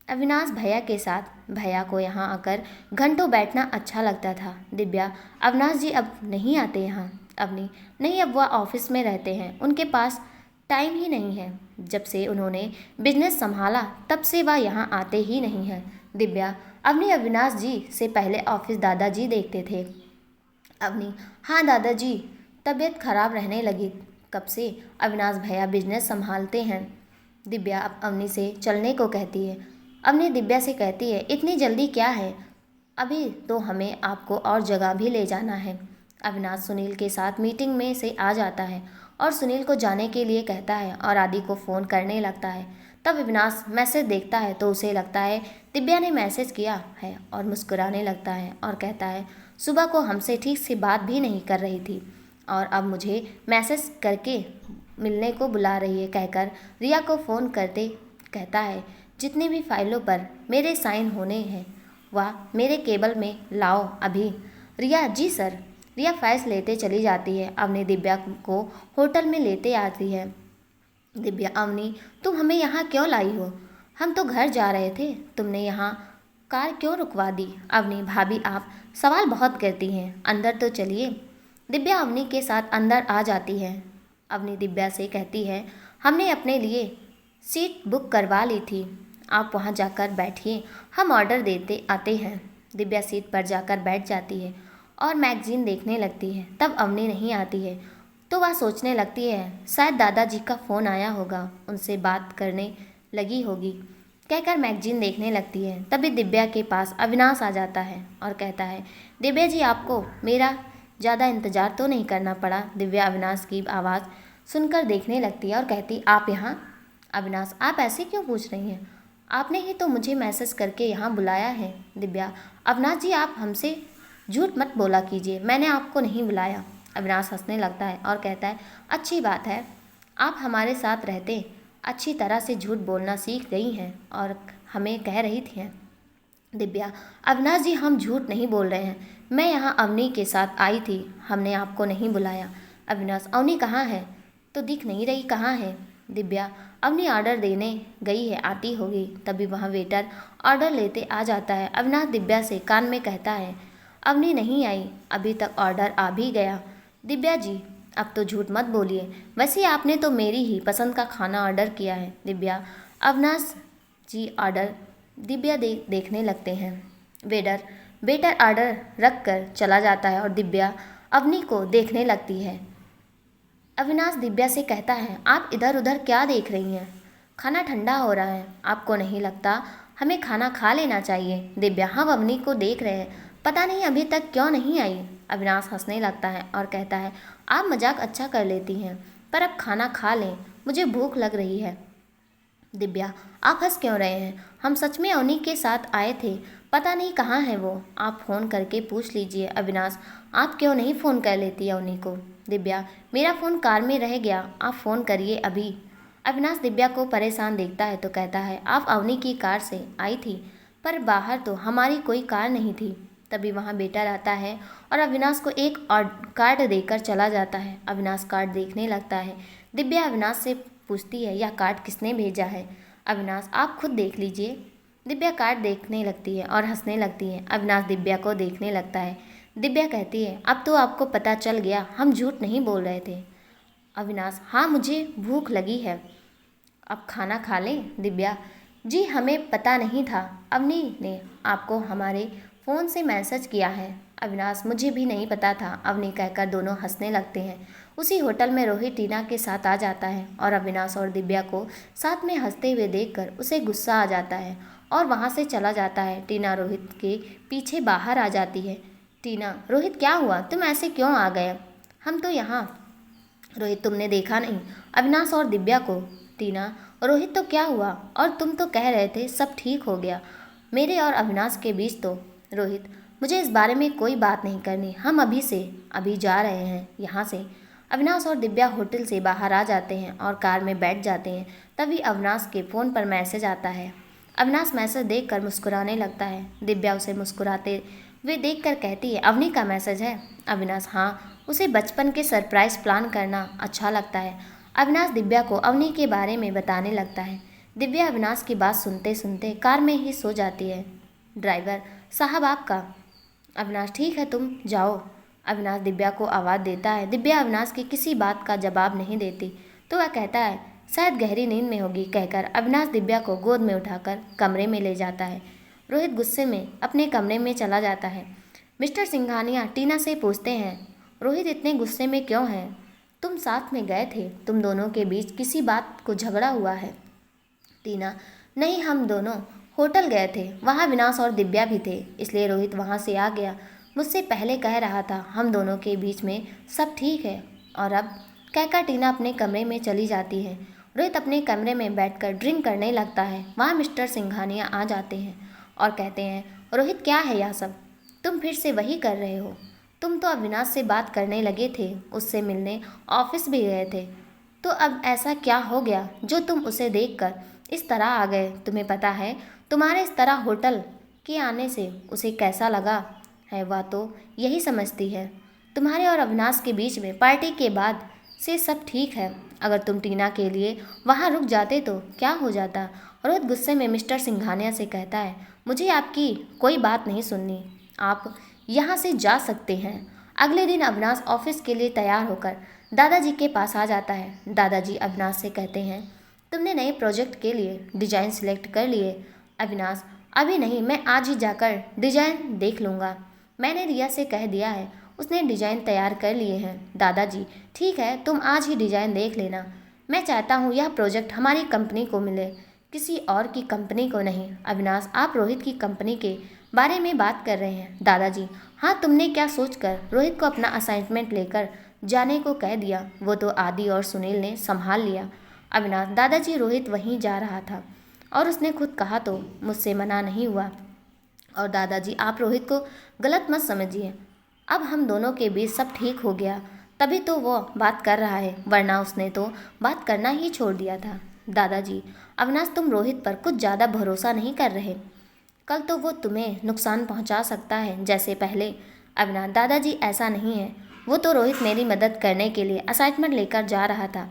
अविनाश भैया के साथ, भैया को यहाँ आकर घंटों बैठना अच्छा लगता था। दिव्या, अविनाश जी अब नहीं आते यहाँ। अवनी, नहीं, अब वह ऑफिस में रहते हैं, उनके पास टाइम ही नहीं है। जब से उन्होंने बिजनेस संभाला तब से वह यहाँ आते ही नहीं है। दिव्या, अवनी अविनाश जी से पहले ऑफिस दादाजी देखते थे। अवनी, हाँ दादाजी तबीयत खराब रहने लगी कब से अविनाश भैया बिजनेस संभालते हैं। दिव्या अब अवनी से चलने को कहती है। अवनी दिव्या से कहती है, इतनी जल्दी क्या है, अभी तो हमें आपको और जगह भी ले जाना है। अविनाश सुनील के साथ मीटिंग में से आ जाता है और सुनील को जाने के लिए कहता है और आदि को फ़ोन करने लगता है। तब अविनाश मैसेज देखता है तो उसे लगता है दिव्या ने मैसेज किया है और मुस्कुराने लगता है और कहता है, सुबह को हमसे ठीक से बात भी नहीं कर रही थी और अब मुझे मैसेज करके मिलने को बुला रही है, कहकर रिया को फ़ोन करते कहता है, जितनी भी फाइलों पर मेरे साइन होने हैं वह मेरे केबल में लाओ अभी। रिया, जी सर। रिया फाइल्स लेते चली जाती है। अवनी दिव्या को होटल में लेते आती है। दिव्या, अवनी तुम हमें यहाँ क्यों लाई हो, हम तो घर जा रहे थे, तुमने यहाँ कार क्यों रुकवा दी। अवनी, भाभी आप सवाल बहुत करती हैं, अंदर तो चलिए। दिव्या अवनी के साथ अंदर आ जाती है। अवनी दिव्या से कहती है, हमने अपने लिए सीट बुक करवा ली थी, आप वहाँ जाकर बैठिए, हम ऑर्डर देते आते हैं। दिव्या सीट पर जाकर बैठ जाती है और मैगजीन देखने लगती है। तब अवनी नहीं आती है तो वह सोचने लगती है, शायद दादाजी का फ़ोन आया होगा, उनसे बात करने लगी होगी, कहकर मैगजीन देखने लगती है। तभी दिव्या के पास अविनाश आ जाता है और कहता है, दिव्या जी आपको मेरा ज़्यादा इंतज़ार तो नहीं करना पड़ा। दिव्या अविनाश की आवाज़ सुनकर देखने लगती है और कहती, आप यहाँ? अविनाश, आप ऐसे क्यों पूछ रही हैं, आपने ही तो मुझे मैसेज करके यहाँ बुलाया है। दिव्या, अविनाश जी आप हमसे झूठ मत बोला कीजिए, मैंने आपको नहीं बुलाया। अविनाश हंसने लगता है और कहता है, अच्छी बात है, आप हमारे साथ रहते अच्छी तरह से झूठ बोलना सीख गई हैं और हमें कह रही थी। दिव्या, अविनाश जी हम झूठ नहीं बोल रहे हैं, मैं यहाँ अवनी के साथ आई थी, हमने आपको नहीं बुलाया। अविनाश, अवनी कहाँ है, तो दिख नहीं रही, कहाँ है। दिव्या, अवनी ऑर्डर देने गई है, आती होगी। तभी वहाँ वेटर ऑर्डर लेते आ जाता है। अविनाश दिव्या से कान में कहता है, अवनी नहीं आई, अभी तक ऑर्डर आ भी गया। दिव्या जी अब तो झूठ मत बोलिए, वैसे आपने तो मेरी ही पसंद का खाना ऑर्डर किया है। दिव्या, अविनाश जी ऑर्डर। दिव्या देखने लगते हैं। वेटर ऑर्डर रख कर चला जाता है और दिव्या अवनी को देखने लगती है। अविनाश दिव्या से कहता है, आप इधर उधर क्या देख रही हैं, खाना ठंडा हो रहा है, आपको नहीं लगता हमें खाना खा लेना चाहिए। दिव्या, हम अवनी को देख रहे हैं, पता नहीं अभी तक क्यों नहीं आई। अविनाश हंसने लगता है और कहता है, आप मजाक अच्छा कर लेती हैं, पर अब खाना खा लें, मुझे भूख लग रही है। दिव्या, आप हंस क्यों रहे हैं, हम सच में अवनी के साथ आए थे, पता नहीं कहाँ है वो, आप फ़ोन करके पूछ लीजिए। अविनाश, आप क्यों नहीं फ़ोन कर लेती अवनी को। दिव्या, मेरा फ़ोन कार में रह गया, आप फ़ोन करिए अभी। अविनाश दिव्या को परेशान देखता है तो कहता है, आप अवनी की कार से आई थी, पर बाहर तो हमारी कोई कार नहीं थी। तभी वहाँ बेटा आता है और अविनाश को एक और कार्ड देकर चला जाता है। अविनाश कार्ड देखने लगता है। दिव्या अविनाश से पूछती है, यह कार्ड किसने भेजा है? अविनाश, आप खुद देख लीजिए। दिव्या कार्ड देखने लगती है और हंसने लगती है। अविनाश दिव्या को देखने लगता है। दिव्या कहती है, अब तो आपको पता चल गया, हम झूठ नहीं बोल रहे थे। अविनाश, हाँ मुझे भूख लगी है, अब खाना खा लें। दिव्या, जी हमें पता नहीं था, अवनी ने आपको हमारे फ़ोन से मैसेज किया है। अविनाश, मुझे भी नहीं पता था, अवनी कहकर दोनों हंसने लगते हैं। उसी होटल में रोहित टीना के साथ आ जाता है और अविनाश और दिव्या को साथ में हंसते हुए देखकर उसे गुस्सा आ जाता है और वहाँ से चला जाता है। टीना रोहित के पीछे बाहर आ जाती है। टीना, रोहित क्या हुआ, तुम ऐसे क्यों आ गए? हम तो यहाँ। रोहित, तुमने देखा नहीं? अविनाश और दिव्या को। टीना, रोहित तो क्या हुआ, और तुम तो कह रहे थे सब ठीक हो गया, मेरे और अविनाश के बीच तो। रोहित, मुझे इस बारे में कोई बात नहीं करनी, हम अभी जा रहे हैं यहाँ से। अविनाश और दिव्या होटल से बाहर आ जाते हैं और कार में बैठ जाते हैं। तभी अविनाश के फ़ोन पर मैसेज आता है। अविनाश मैसेज देखकर मुस्कुराने लगता है। दिव्या उसे मुस्कुराते हुए देखकर कहती है, अवनी का मैसेज है? अविनाश, हाँ, उसे बचपन के सरप्राइज़ प्लान करना अच्छा लगता है। अविनाश दिव्या को अवनी के बारे में बताने लगता है। दिव्या अविनाश की बात सुनते सुनते कार में ही सो जाती है। ड्राइवर साहब आपका। अविनाश, ठीक है तुम जाओ। अविनाश दिव्या को आवाज़ देता है। दिव्या अविनाश की किसी बात का जवाब नहीं देती तो वह कहता है, शायद गहरी नींद में होगी, कहकर अविनाश दिव्या को गोद में उठाकर कमरे में ले जाता है। रोहित गुस्से में अपने कमरे में चला जाता है। मिस्टर सिंघानिया टीना से पूछते हैं, रोहित इतने गुस्से में क्यों है? तुम साथ में गए थे, तुम दोनों के बीच किसी बात को झगड़ा हुआ है? टीना, नहीं, हम दोनों होटल गए थे, वहाँ विनाश और दिव्या भी थे, इसलिए रोहित वहाँ से आ गया। मुझसे पहले कह रहा था हम दोनों के बीच में सब ठीक है, और अब, कहकर टीना अपने कमरे में चली जाती है। रोहित अपने कमरे में बैठकर ड्रिंक करने लगता है। वहाँ मिस्टर सिंघानिया आ जाते हैं और कहते हैं, रोहित क्या है यह सब, तुम फिर से वही कर रहे हो? तुम तो अविनाश से बात करने लगे थे, उससे मिलने ऑफिस भी गए थे, तो अब ऐसा क्या हो गया जो तुम उसे देखकर इस तरह आ गए? तुम्हें पता है तुम्हारे इस तरह होटल के आने से उसे कैसा लगा है? वह तो यही समझती है तुम्हारे और अविनाश के बीच में पार्टी के बाद से सब ठीक है। अगर तुम टीना के लिए वहाँ रुक जाते तो क्या हो जाता? रोहित गुस्से में मिस्टर सिंघानिया से कहता है, मुझे आपकी कोई बात नहीं सुननी, आप यहाँ से जा सकते हैं। अगले दिन अविनाश ऑफिस के लिए तैयार होकर दादाजी के पास आ जाता है। दादाजी अविनाश से कहते हैं, तुमने नए प्रोजेक्ट के लिए डिज़ाइन सिलेक्ट कर लिए? अविनाश, अभी नहीं, मैं आज ही जाकर डिज़ाइन देख लूँगा, मैंने रिया से कह दिया है, उसने डिज़ाइन तैयार कर लिए हैं। दादाजी, ठीक है, तुम आज ही डिज़ाइन देख लेना, मैं चाहता हूँ यह प्रोजेक्ट हमारी कंपनी को मिले, किसी और की कंपनी को नहीं। अविनाश, आप रोहित की कंपनी के बारे में बात कर रहे हैं? दादाजी, हाँ, तुमने क्या सोचकर रोहित को अपना असाइनमेंट लेकर जाने को कह दिया? वो तो आदि और सुनील ने संभाल लिया। अविनाश, दादाजी, रोहित वहीं जा रहा था और उसने खुद कहा तो मुझसे मना नहीं हुआ। और दादाजी, आप रोहित को गलत मत समझिए, अब हम दोनों के बीच सब ठीक हो गया, तभी तो वो बात कर रहा है, वरना उसने तो बात करना ही छोड़ दिया था। दादाजी, अविनाश, तुम रोहित पर कुछ ज़्यादा भरोसा नहीं कर रहे, कल तो वो तुम्हें नुकसान पहुंचा सकता है जैसे पहले। अविनाश, दादाजी ऐसा नहीं है, वो तो रोहित मेरी मदद करने के लिए असाइनमेंट लेकर जा रहा था,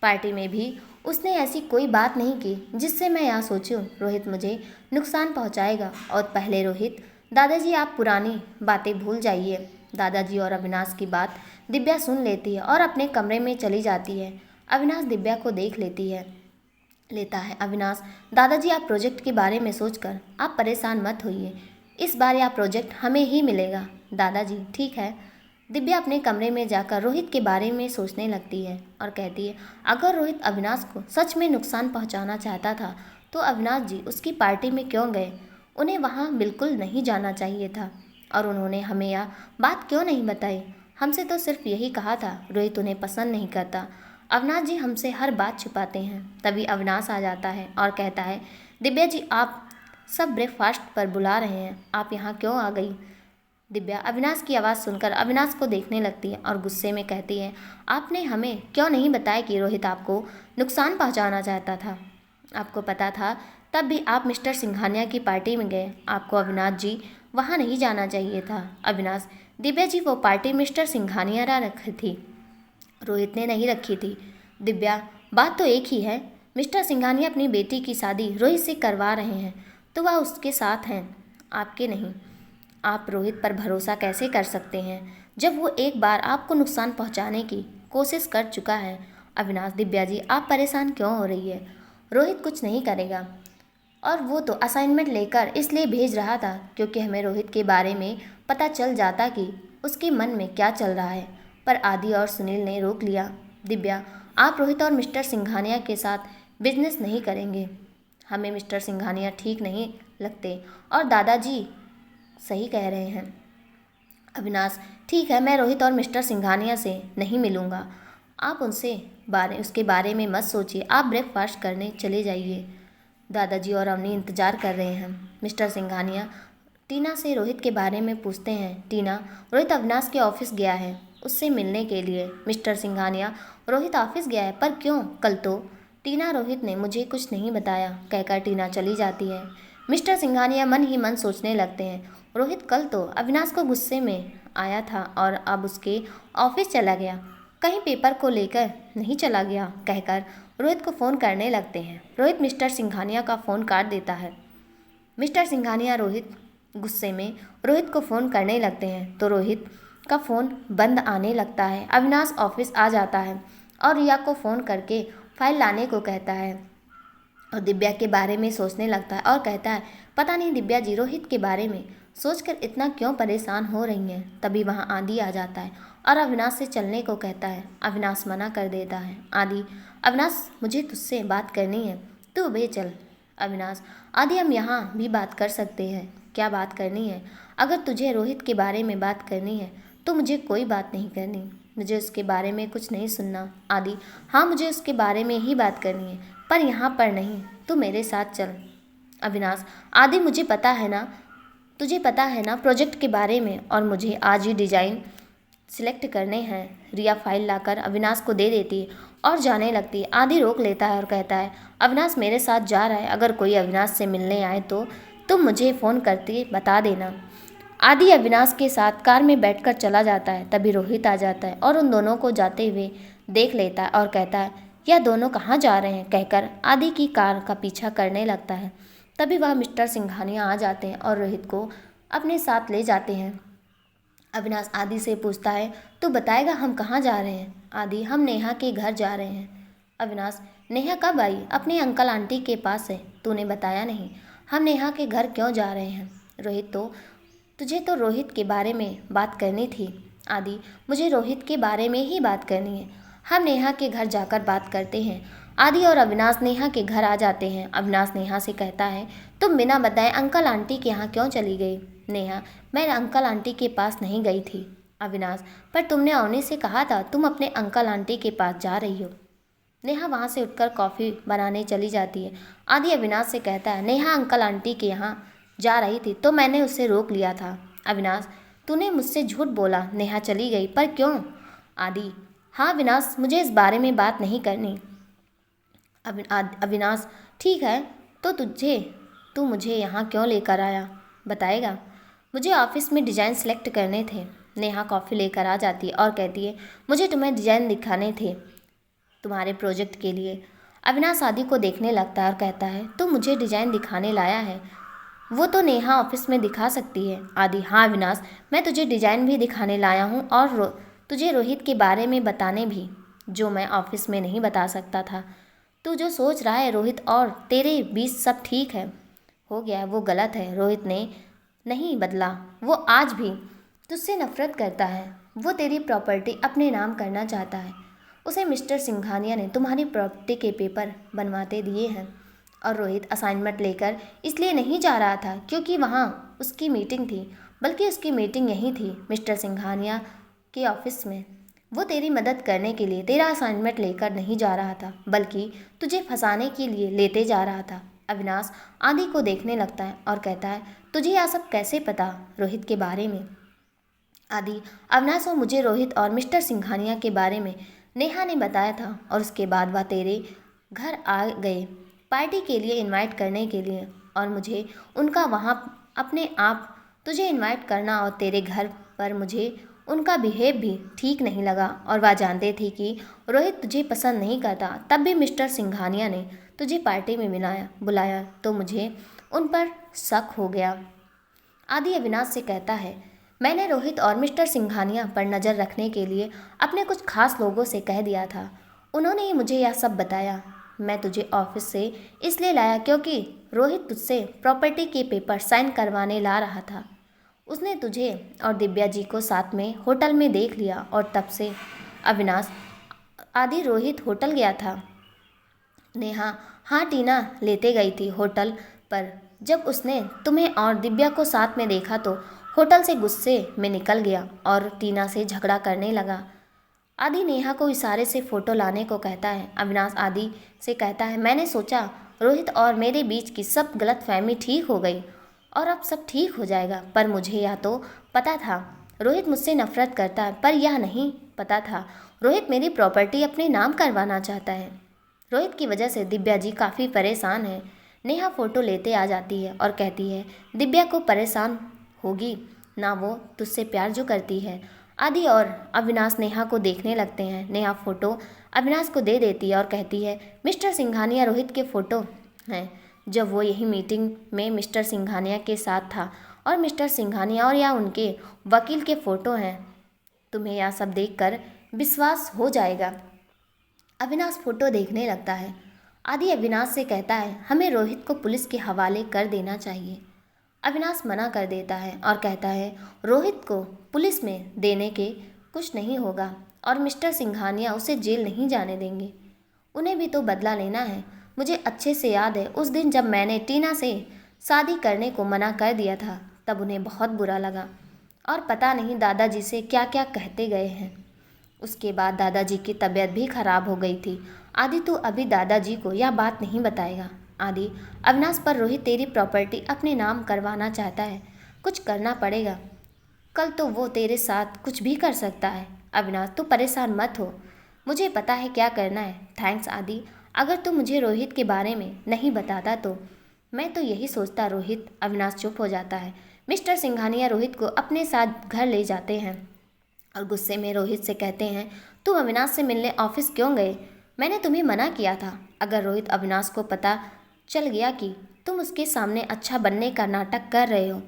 पार्टी में भी उसने ऐसी कोई बात नहीं की जिससे मैं यहाँ सोचूं रोहित मुझे नुकसान पहुँचाएगा। और पहले रोहित, दादाजी आप पुरानी बातें भूल जाइए। दादाजी और अविनाश की बात दिव्या सुन लेती है और अपने कमरे में चली जाती है। अविनाश दिव्या को देख लेता है। अविनाश, दादाजी, आप प्रोजेक्ट के बारे में सोचकर आप परेशान मत होइए, इस बार यह प्रोजेक्ट हमें ही मिलेगा। दादाजी, ठीक है। दिव्या अपने कमरे में जाकर रोहित के बारे में सोचने लगती है और कहती है, अगर रोहित अविनाश को सच में नुकसान पहुंचाना चाहता था तो अविनाश जी उसकी पार्टी में क्यों गए? उन्हें वहां बिल्कुल नहीं जाना चाहिए था, और उन्होंने हमें यह बात क्यों नहीं बताई? हमसे तो सिर्फ यही कहा था रोहित उन्हें पसंद नहीं करता। अविनाश जी हमसे हर बात छुपाते हैं। तभी अविनाश आ जाता है और कहता है, दिव्या जी, आप सब ब्रेकफास्ट पर बुला रहे हैं, आप यहाँ क्यों आ गई? दिव्या अविनाश की आवाज़ सुनकर अविनाश को देखने लगती है और गुस्से में कहती है, आपने हमें क्यों नहीं बताया कि रोहित आपको नुकसान पहुंचाना चाहता था? आपको पता था तब भी आप मिस्टर सिंघानिया की पार्टी में गए। आपको अविनाश जी वहाँ नहीं जाना चाहिए था। अविनाश, दिव्या जी वो पार्टी मिस्टर सिंघानिया ने रखी थी, रोहित ने नहीं रखी थी। दिव्या, बात तो एक ही है। मिस्टर सिंघानिया अपनी बेटी की शादी रोहित से करवा रहे हैं तो वह उसके साथ हैं, आपके नहीं। आप रोहित पर भरोसा कैसे कर सकते हैं जब वो एक बार आपको नुकसान पहुंचाने की कोशिश कर चुका है? अविनाश, दिव्या जी आप परेशान क्यों हो रही है? रोहित कुछ नहीं करेगा, और वो तो असाइनमेंट लेकर इसलिए भेज रहा था क्योंकि हमें रोहित के बारे में पता चल जाता कि उसके मन में क्या चल रहा है। पर आदि और सुनील ने रोक लिया। दिव्या, आप रोहित और मिस्टर सिंघानिया के साथ बिजनेस नहीं करेंगे। हमें मिस्टर सिंघानिया ठीक नहीं लगते और दादाजी सही कह रहे हैं। अविनाश, ठीक है, मैं रोहित और मिस्टर सिंघानिया से नहीं मिलूँगा। आप उसके बारे में मत सोचिए, आप ब्रेकफास्ट करने चले जाइए। दादाजी और अवनी इंतज़ार कर रहे हैं। मिस्टर सिंघानिया टीना से रोहित के बारे में पूछते हैं। टीना, रोहित अविनाश के ऑफिस गया है उससे मिलने के लिए। मिस्टर सिंघानिया, रोहित ऑफिस गया है, पर क्यों? कल तो टीना, रोहित ने मुझे कुछ नहीं बताया कहकर टीना चली जाती है। मिस्टर सिंघानिया मन ही मन सोचने लगते हैं, रोहित कल तो अविनाश को गुस्से में आया था और अब उसके ऑफिस चला गया, कहीं पेपर को लेकर नहीं चला गया कहकर रोहित को फ़ोन करने लगते हैं। रोहित मिस्टर सिंघानिया का फ़ोन काट देता है। मिस्टर सिंघानिया गुस्से में रोहित को फ़ोन करने लगते हैं तो रोहित का फ़ोन बंद आने लगता है। अविनाश ऑफिस आ जाता है और रिया को फ़ोन करके फाइल लाने को कहता है और दिव्या के बारे में सोचने लगता है और कहता है, पता नहीं दिव्या जी रोहित के बारे में सोचकर इतना क्यों परेशान हो रही हैं। तभी वहाँ आदि आ जाता है और अविनाश से चलने को कहता है। अविनाश मना कर देता है। आदि, अविनाश मुझे तुझसे बात करनी है, तू भी चल। अविनाश, आदि हम यहाँ भी बात कर सकते हैं। क्या बात करनी है? अगर तुझे रोहित के बारे में बात करनी है तो मुझे कोई बात नहीं करनी, मुझे उसके बारे में कुछ नहीं सुनना। आदि, हाँ मुझे उसके बारे में ही बात करनी है, पर यहाँ पर नहीं, तू मेरे साथ चल। अविनाश, आदि मुझे पता है ना, तुझे पता है ना प्रोजेक्ट के बारे में, और मुझे आज ही डिज़ाइन सिलेक्ट करने हैं। रिया फाइल लाकर अविनाश को दे देती है और जाने लगती है। आदि रोक लेता है और कहता है, अविनाश मेरे साथ जा रहा है, अगर कोई अविनाश से मिलने आए तो तुम मुझे फ़ोन करके बता देना। आदि अविनाश के साथ कार में बैठकर चला जाता है। तभी रोहित आ जाता है और उन दोनों को जाते हुए देख लेता है और कहता है, यह दोनों कहाँ जा रहे हैं कहकर आदि की कार का पीछा करने लगता है। तभी वह मिस्टर सिंघानिया आ जाते हैं और रोहित को अपने साथ ले जाते हैं। अविनाश आदि से पूछता है, तू बताएगा हम कहाँ जा रहे हैं? आदि, हम नेहा के घर जा रहे हैं। अविनाश, नेहा कब आई? अपने अंकल आंटी के पास है, तूने बताया नहीं। हम नेहा के घर क्यों जा रहे हैं? रोहित, तो तुझे तो रोहित के बारे में बात करनी थी। आदि, मुझे रोहित के बारे में ही बात करनी है, हम नेहा के घर जाकर बात करते हैं। आदि और अविनाश नेहा के घर आ जाते हैं। अविनाश नेहा से कहता है, तुम बिना बताए अंकल आंटी के यहाँ क्यों चली गई? नेहा, मैं अंकल आंटी के पास नहीं गई थी। अविनाश, पर तुमने अवनी से कहा था तुम अपने अंकल आंटी के पास जा रही हो। नेहा वहाँ से उठकर कॉफ़ी बनाने चली जाती है। आदि अविनाश से कहता है, नेहा अंकल आंटी के यहाँ जा रही थी तो मैंने उसे रोक लिया था। अविनाश, तूने मुझसे झूठ बोला, नेहा चली गई, पर क्यों? आदि, हाँ अविनाश, मुझे इस बारे में बात नहीं करनी। अविनाश, ठीक है, तो तू मुझे यहाँ क्यों लेकर आया, बताएगा? मुझे ऑफिस में डिज़ाइन सेलेक्ट करने थे। नेहा कॉफ़ी लेकर आ जाती है और कहती है, मुझे तुम्हें डिज़ाइन दिखाने थे तुम्हारे प्रोजेक्ट के लिए। अविनाश आदि को देखने लगता है और कहता है, तू मुझे डिज़ाइन दिखाने लाया है? वो तो नेहा ऑफिस में दिखा सकती है। आदि, हाँ अविनाश, मैं तुझे डिज़ाइन भी दिखाने लाया हूँ और तुझे रोहित के बारे में बताने भी, जो मैं ऑफिस में नहीं बता सकता था। तू जो सोच रहा है रोहित और तेरे बीच सब ठीक है हो गया है, वो गलत है। रोहित ने नहीं बदला, वो आज भी तुझसे नफरत करता है। वो तेरी प्रॉपर्टी अपने नाम करना चाहता है। उसे मिस्टर सिंघानिया ने तुम्हारी प्रॉपर्टी के पेपर बनवाते दिए हैं और रोहित असाइनमेंट लेकर इसलिए नहीं जा रहा था क्योंकि वहाँ उसकी मीटिंग थी, बल्कि उसकी मीटिंग यहीं थी मिस्टर सिंघानिया के ऑफिस में। वो तेरी मदद करने के लिए तेरा असाइनमेंट लेकर नहीं जा रहा था, बल्कि तुझे फंसाने के लिए लेते जा रहा था। अविनाश आदि को देखने लगता है और कहता है, तुझे यह सब कैसे पता रोहित के बारे में? आदि अविनाश, वो मुझे रोहित और मिस्टर सिंघानिया के बारे में नेहा ने बताया था और उसके बाद वह तेरे घर आ गए पार्टी के लिए इनवाइट करने के लिए, और मुझे उनका वहाँ अपने आप तुझे इनवाइट करना और तेरे घर पर मुझे उनका बिहेव भी ठीक नहीं लगा, और वह जानते थे कि रोहित तुझे पसंद नहीं करता। तब भी मिस्टर सिंघानिया ने तुझे पार्टी में बुलाया तो मुझे उन पर शक हो गया। आदि अविनाश से कहता है, मैंने रोहित और मिस्टर सिंघानिया पर नज़र रखने के लिए अपने कुछ खास लोगों से कह दिया था। उन्होंने ही मुझे यह सब बताया। मैं तुझे ऑफिस से इसलिए लाया क्योंकि रोहित तुझसे प्रॉपर्टी के पेपर साइन करवाने ला रहा था। उसने तुझे और दिव्या जी को साथ में होटल में देख लिया और तब से अविनाश आदि रोहित होटल गया था। नेहा हाँ टीना लेते गई थी होटल पर। जब उसने तुम्हें और दिव्या को साथ में देखा तो होटल से गुस्से में निकल गया और टीना से झगड़ा करने लगा। आदि नेहा को इशारे से फ़ोटो लाने को कहता है। अविनाश आदि से कहता है, मैंने सोचा रोहित और मेरे बीच की सब गलतफहमी ठीक हो गई और अब सब ठीक हो जाएगा, पर मुझे यह तो पता था रोहित मुझसे नफरत करता है, पर यह नहीं पता था रोहित मेरी प्रॉपर्टी अपने नाम करवाना चाहता है। रोहित की वजह से दिव्या जी काफ़ी परेशान है। नेहा फ़ोटो लेते आ जाती है और कहती है, दिव्या को परेशान होगी ना, वो तुझसे प्यार जो करती है। आदि और अविनाश नेहा को देखने लगते हैं। नेहा फ़ोटो अविनाश को दे देती है और कहती है, मिस्टर सिंघानिया रोहित के फ़ोटो हैं जब वो यही मीटिंग में मिस्टर सिंघानिया के साथ था, और मिस्टर सिंघानिया और या उनके वकील के फ़ोटो हैं। तुम्हें यह सब देखकर विश्वास हो जाएगा। अविनाश फ़ोटो देखने लगता है। आदि अविनाश से कहता है, हमें रोहित को पुलिस के हवाले कर देना चाहिए। अविनाश मना कर देता है और कहता है, रोहित को पुलिस में देने के कुछ नहीं होगा और मिस्टर सिंघानिया उसे जेल नहीं जाने देंगे। उन्हें भी तो बदला लेना है। मुझे अच्छे से याद है उस दिन जब मैंने टीना से शादी करने को मना कर दिया था, तब उन्हें बहुत बुरा लगा और पता नहीं दादाजी से क्या क्या कहते गए हैं। उसके बाद दादाजी की तबीयत भी खराब हो गई थी। आदि तो अभी दादाजी को यह बात नहीं बताएगा। आदि अविनाश, पर रोहित तेरी प्रॉपर्टी अपने नाम करवाना चाहता है, कुछ करना पड़ेगा। कल तो वो तेरे साथ कुछ भी कर सकता है। अविनाश, तू परेशान मत हो, मुझे पता है क्या करना है। थैंक्स आदि, अगर तू मुझे रोहित के बारे में नहीं बताता तो मैं तो यही सोचता। रोहित। अविनाश चुप हो जाता है। मिस्टर सिंघानिया रोहित को अपने साथ घर ले जाते हैं और गुस्से में रोहित से कहते हैं, तुम अविनाश से मिलने ऑफिस क्यों गए? मैंने तुम्हें मना किया था। अगर रोहित अविनाश को पता चल गया कि तुम उसके सामने अच्छा बनने का नाटक कर रहे हो,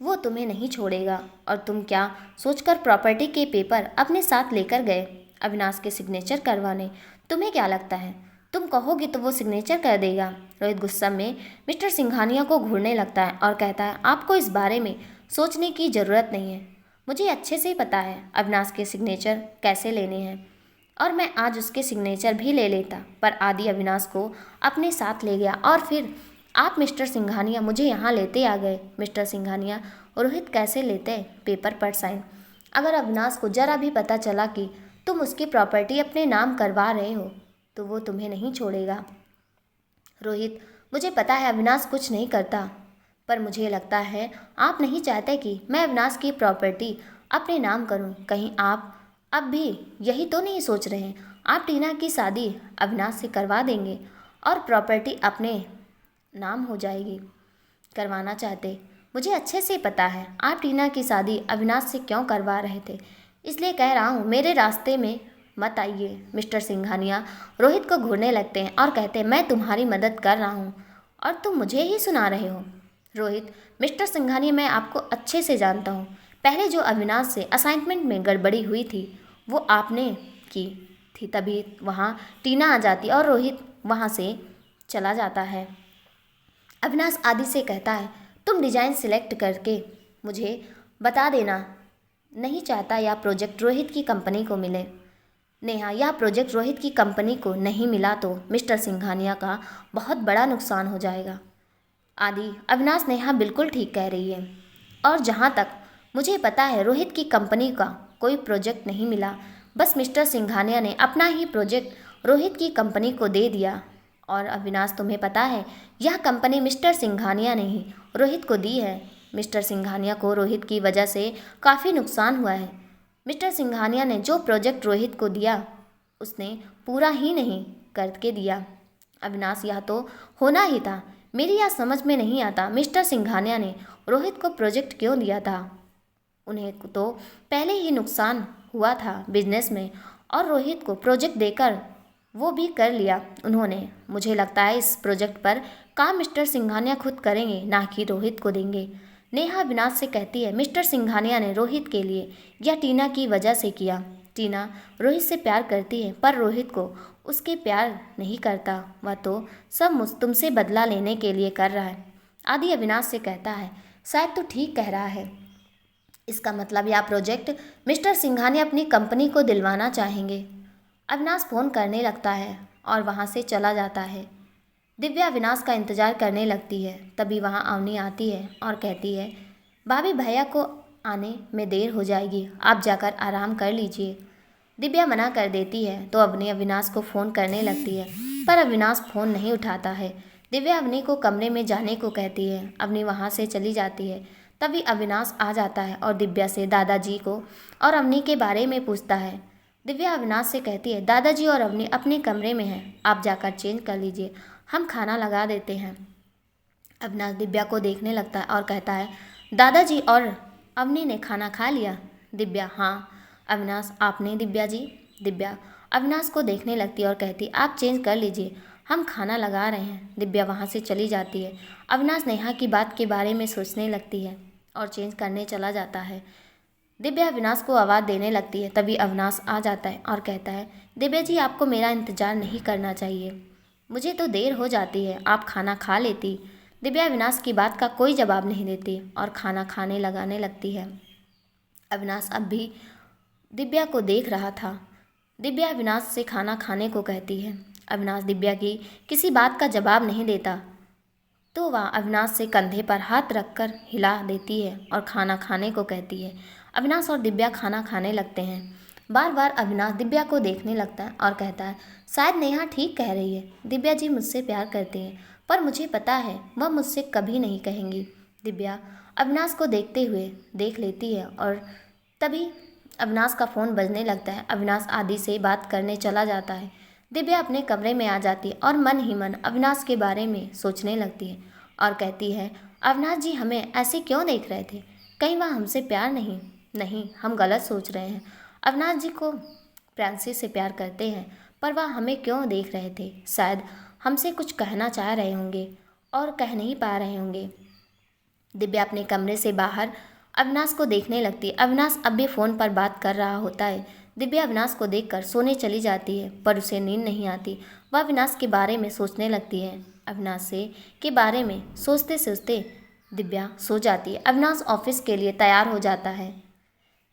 वो तुम्हें नहीं छोड़ेगा। और तुम क्या सोचकर प्रॉपर्टी के पेपर अपने साथ लेकर गए अविनाश के सिग्नेचर करवाने? तुम्हें क्या लगता है तुम कहोगे तो वो सिग्नेचर कर देगा? रोहित गुस्सा में मिस्टर सिंघानिया को घूरने लगता है और कहता है, आपको इस बारे में सोचने की ज़रूरत नहीं है। मुझे अच्छे से ही पता है अविनाश के सिग्नेचर कैसे लेने हैं, और मैं आज उसके सिग्नेचर भी ले लेता। पर आदि अविनाश को अपने साथ ले गया और फिर आप मिस्टर सिंघानिया मुझे यहाँ लेते आ गए। मिस्टर सिंघानिया, रोहित कैसे लेते पेपर पर साइन? अगर अविनाश को जरा भी पता चला कि तुम उसकी प्रॉपर्टी अपने नाम करवा रहे हो तो वो तुम्हें नहीं छोड़ेगा। रोहित, मुझे पता है अविनाश कुछ नहीं करता, पर मुझे लगता है आप नहीं चाहते कि मैं अविनाश की प्रॉपर्टी अपने नाम करूं। कहीं आप अब भी यही तो नहीं सोच रहे हैं? आप टीना की शादी अविनाश से करवा देंगे और प्रॉपर्टी अपने नाम हो जाएगी। करवाना चाहते, मुझे अच्छे से पता है आप टीना की शादी अविनाश से क्यों करवा रहे थे, इसलिए कह रहा हूँ मेरे रास्ते में मत आइए। मिस्टर सिंघानिया रोहित को घूरने लगते हैं और कहते हैं, मैं तुम्हारी मदद कर रहा हूँ और तुम मुझे ही सुना रहे हो। रोहित, मिस्टर सिंघानिया, मैं आपको अच्छे से जानता हूँ। पहले जो अविनाश से असाइनमेंट में गड़बड़ी हुई थी वो आपने की थी, तभी वहाँ टीना आ जाती और रोहित वहाँ से चला जाता है। अविनाश आदि से कहता है, तुम डिज़ाइन सिलेक्ट करके मुझे बता देना। नहीं चाहता यह प्रोजेक्ट रोहित की कंपनी को मिले। नेहा, यह प्रोजेक्ट रोहित की कंपनी को नहीं मिला तो मिस्टर सिंघानिया का बहुत बड़ा नुकसान हो जाएगा। आदि अविनाश, नेहा बिल्कुल ठीक कह रही है, और जहाँ तक मुझे पता है रोहित की कंपनी का कोई प्रोजेक्ट नहीं मिला, बस मिस्टर सिंघानिया ने अपना ही प्रोजेक्ट रोहित की कंपनी को दे दिया। और अविनाश, तुम्हें पता है यह कंपनी मिस्टर सिंघानिया ने ही रोहित को दी है। मिस्टर सिंघानिया को रोहित की वजह से काफ़ी नुकसान हुआ है। मिस्टर सिंघानिया ने जो प्रोजेक्ट रोहित को दिया उसने पूरा ही नहीं करके दिया। अविनाश, यह तो होना ही था। मेरी यह समझ में नहीं आता मिस्टर सिंघानिया ने रोहित को प्रोजेक्ट क्यों दिया था। उन्हें तो पहले ही नुकसान हुआ था बिजनेस में, और रोहित को प्रोजेक्ट देकर वो भी कर लिया उन्होंने। मुझे लगता है इस प्रोजेक्ट पर काम मिस्टर सिंघानिया खुद करेंगे, ना कि रोहित को देंगे। नेहा अविनाश से कहती है, मिस्टर सिंघानिया ने रोहित के लिए या टीना की वजह से किया। टीना रोहित से प्यार करती है, पर रोहित को उसके प्यार नहीं करता। वह तो सब तुमसे बदला लेने के लिए कर रहा है। आदि अविनाश से कहता है, शायद तो ठीक कह रहा है। इसका मतलब यह प्रोजेक्ट मिस्टर सिंघानिया अपनी कंपनी को दिलवाना चाहेंगे। अविनाश फ़ोन करने लगता है और वहाँ से चला जाता है। दिव्या अविनाश का इंतज़ार करने लगती है। तभी वहाँ अवनी आती है और कहती है, भाभी भैया को आने में देर हो जाएगी, आप जाकर आराम कर लीजिए। दिव्या मना कर देती है तो अवनी अविनाश को फ़ोन करने लगती है, पर अविनाश फ़ोन नहीं उठाता है। दिव्या अवनी को कमरे में जाने को कहती है। अवनी वहाँ से चली जाती है। तभी अविनाश आ जाता है और दिव्या से दादाजी को और अवनी के बारे में पूछता है। दिव्या अविनाश से कहती है, दादाजी और अवनी अपने कमरे में हैं, आप जाकर चेंज कर लीजिए, हम खाना लगा देते हैं। अविनाश दिव्या को देखने लगता है और कहता है, दादाजी और अवनी ने खाना खा लिया। दिव्या, हाँ। अविनाश, आपने? दिव्या जी। दिव्या अविनाश को देखने लगती है और कहती, आप चेंज कर लीजिए, हम खाना लगा रहे हैं। दिव्या वहाँ से चली जाती है। अविनाश नेहा की बात के बारे में सोचने लगती है और चेंज करने चला जाता है। दिव्या अविनाश को आवाज़ देने लगती है। तभी अविनाश आ जाता है और कहता है, दिव्या जी, आपको मेरा इंतज़ार नहीं करना चाहिए, मुझे तो देर हो जाती है, आप खाना खा लेती। दिव्या अविनाश की बात का कोई जवाब नहीं देती और खाना खाने लगाने लगती है। अविनाश अब भी दिव्या को देख रहा था। दिव्या अविनाश से खाना खाने को कहती है। अविनाश दिव्या की किसी बात का जवाब नहीं देता तो वह अविनाश से कंधे पर हाथ रखकर हिला देती है और खाना खाने को कहती है। अविनाश और दिव्या खाना खाने लगते हैं। बार बार अविनाश दिव्या को देखने लगता है और कहता है, शायद नेहा ठीक कह रही है, दिव्या जी मुझसे प्यार करती हैं, पर मुझे पता है वह मुझसे कभी नहीं कहेंगी। दिव्या अविनाश को देखते हुए देख लेती है और तभी अविनाश का फ़ोन बजने लगता है। अविनाश आदि से बात करने चला जाता है। दिव्या अपने कमरे में आ जाती है और मन ही मन अविनाश के बारे में सोचने लगती है और कहती है, अविनाश जी हमें ऐसे क्यों देख रहे थे, कहीं वह हमसे प्यार नहीं, हम गलत सोच रहे हैं। अविनाश जी को प्रांशी से प्यार करते हैं, पर वह हमें क्यों देख रहे थे, शायद हमसे कुछ कहना चाह रहे होंगे और कह नहीं पा रहे होंगे। दिव्या अपने कमरे से बाहर अविनाश को देखने लगती है। अविनाश अब भी फ़ोन पर बात कर रहा होता है। दिव्या अविनाश को देखकर सोने चली जाती है, पर उसे नींद नहीं आती। वह अविनाश के बारे में सोचने लगती है। अविनाश से के बारे में सोचते सोचते दिव्या सो जाती है। अविनाश ऑफिस के लिए तैयार हो जाता है।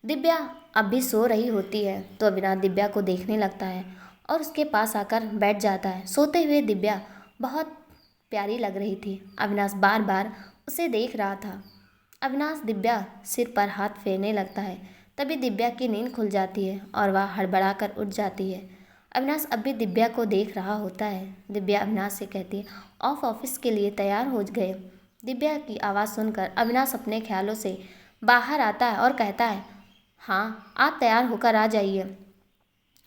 दिव्या अब भी सो रही होती है तो अविनाश दिव्या को देखने लगता है और उसके पास आकर बैठ जाता है। सोते हुए दिव्या बहुत प्यारी लग रही थी। अविनाश बार बार उसे देख रहा था। अविनाश दिव्या सिर पर हाथ फेरने लगता है। तभी दिव्या की नींद खुल जाती है और वह हड़बड़ा कर उठ जाती है। अविनाश अब भी दिव्या को देख रहा होता है। दिव्या अविनाश से कहती है, ऑफिस के लिए तैयार हो गए। दिव्या की आवाज़ सुनकर अविनाश अपने ख्यालों से बाहर आता है और कहता है, हाँ आप तैयार होकर आ जाइए।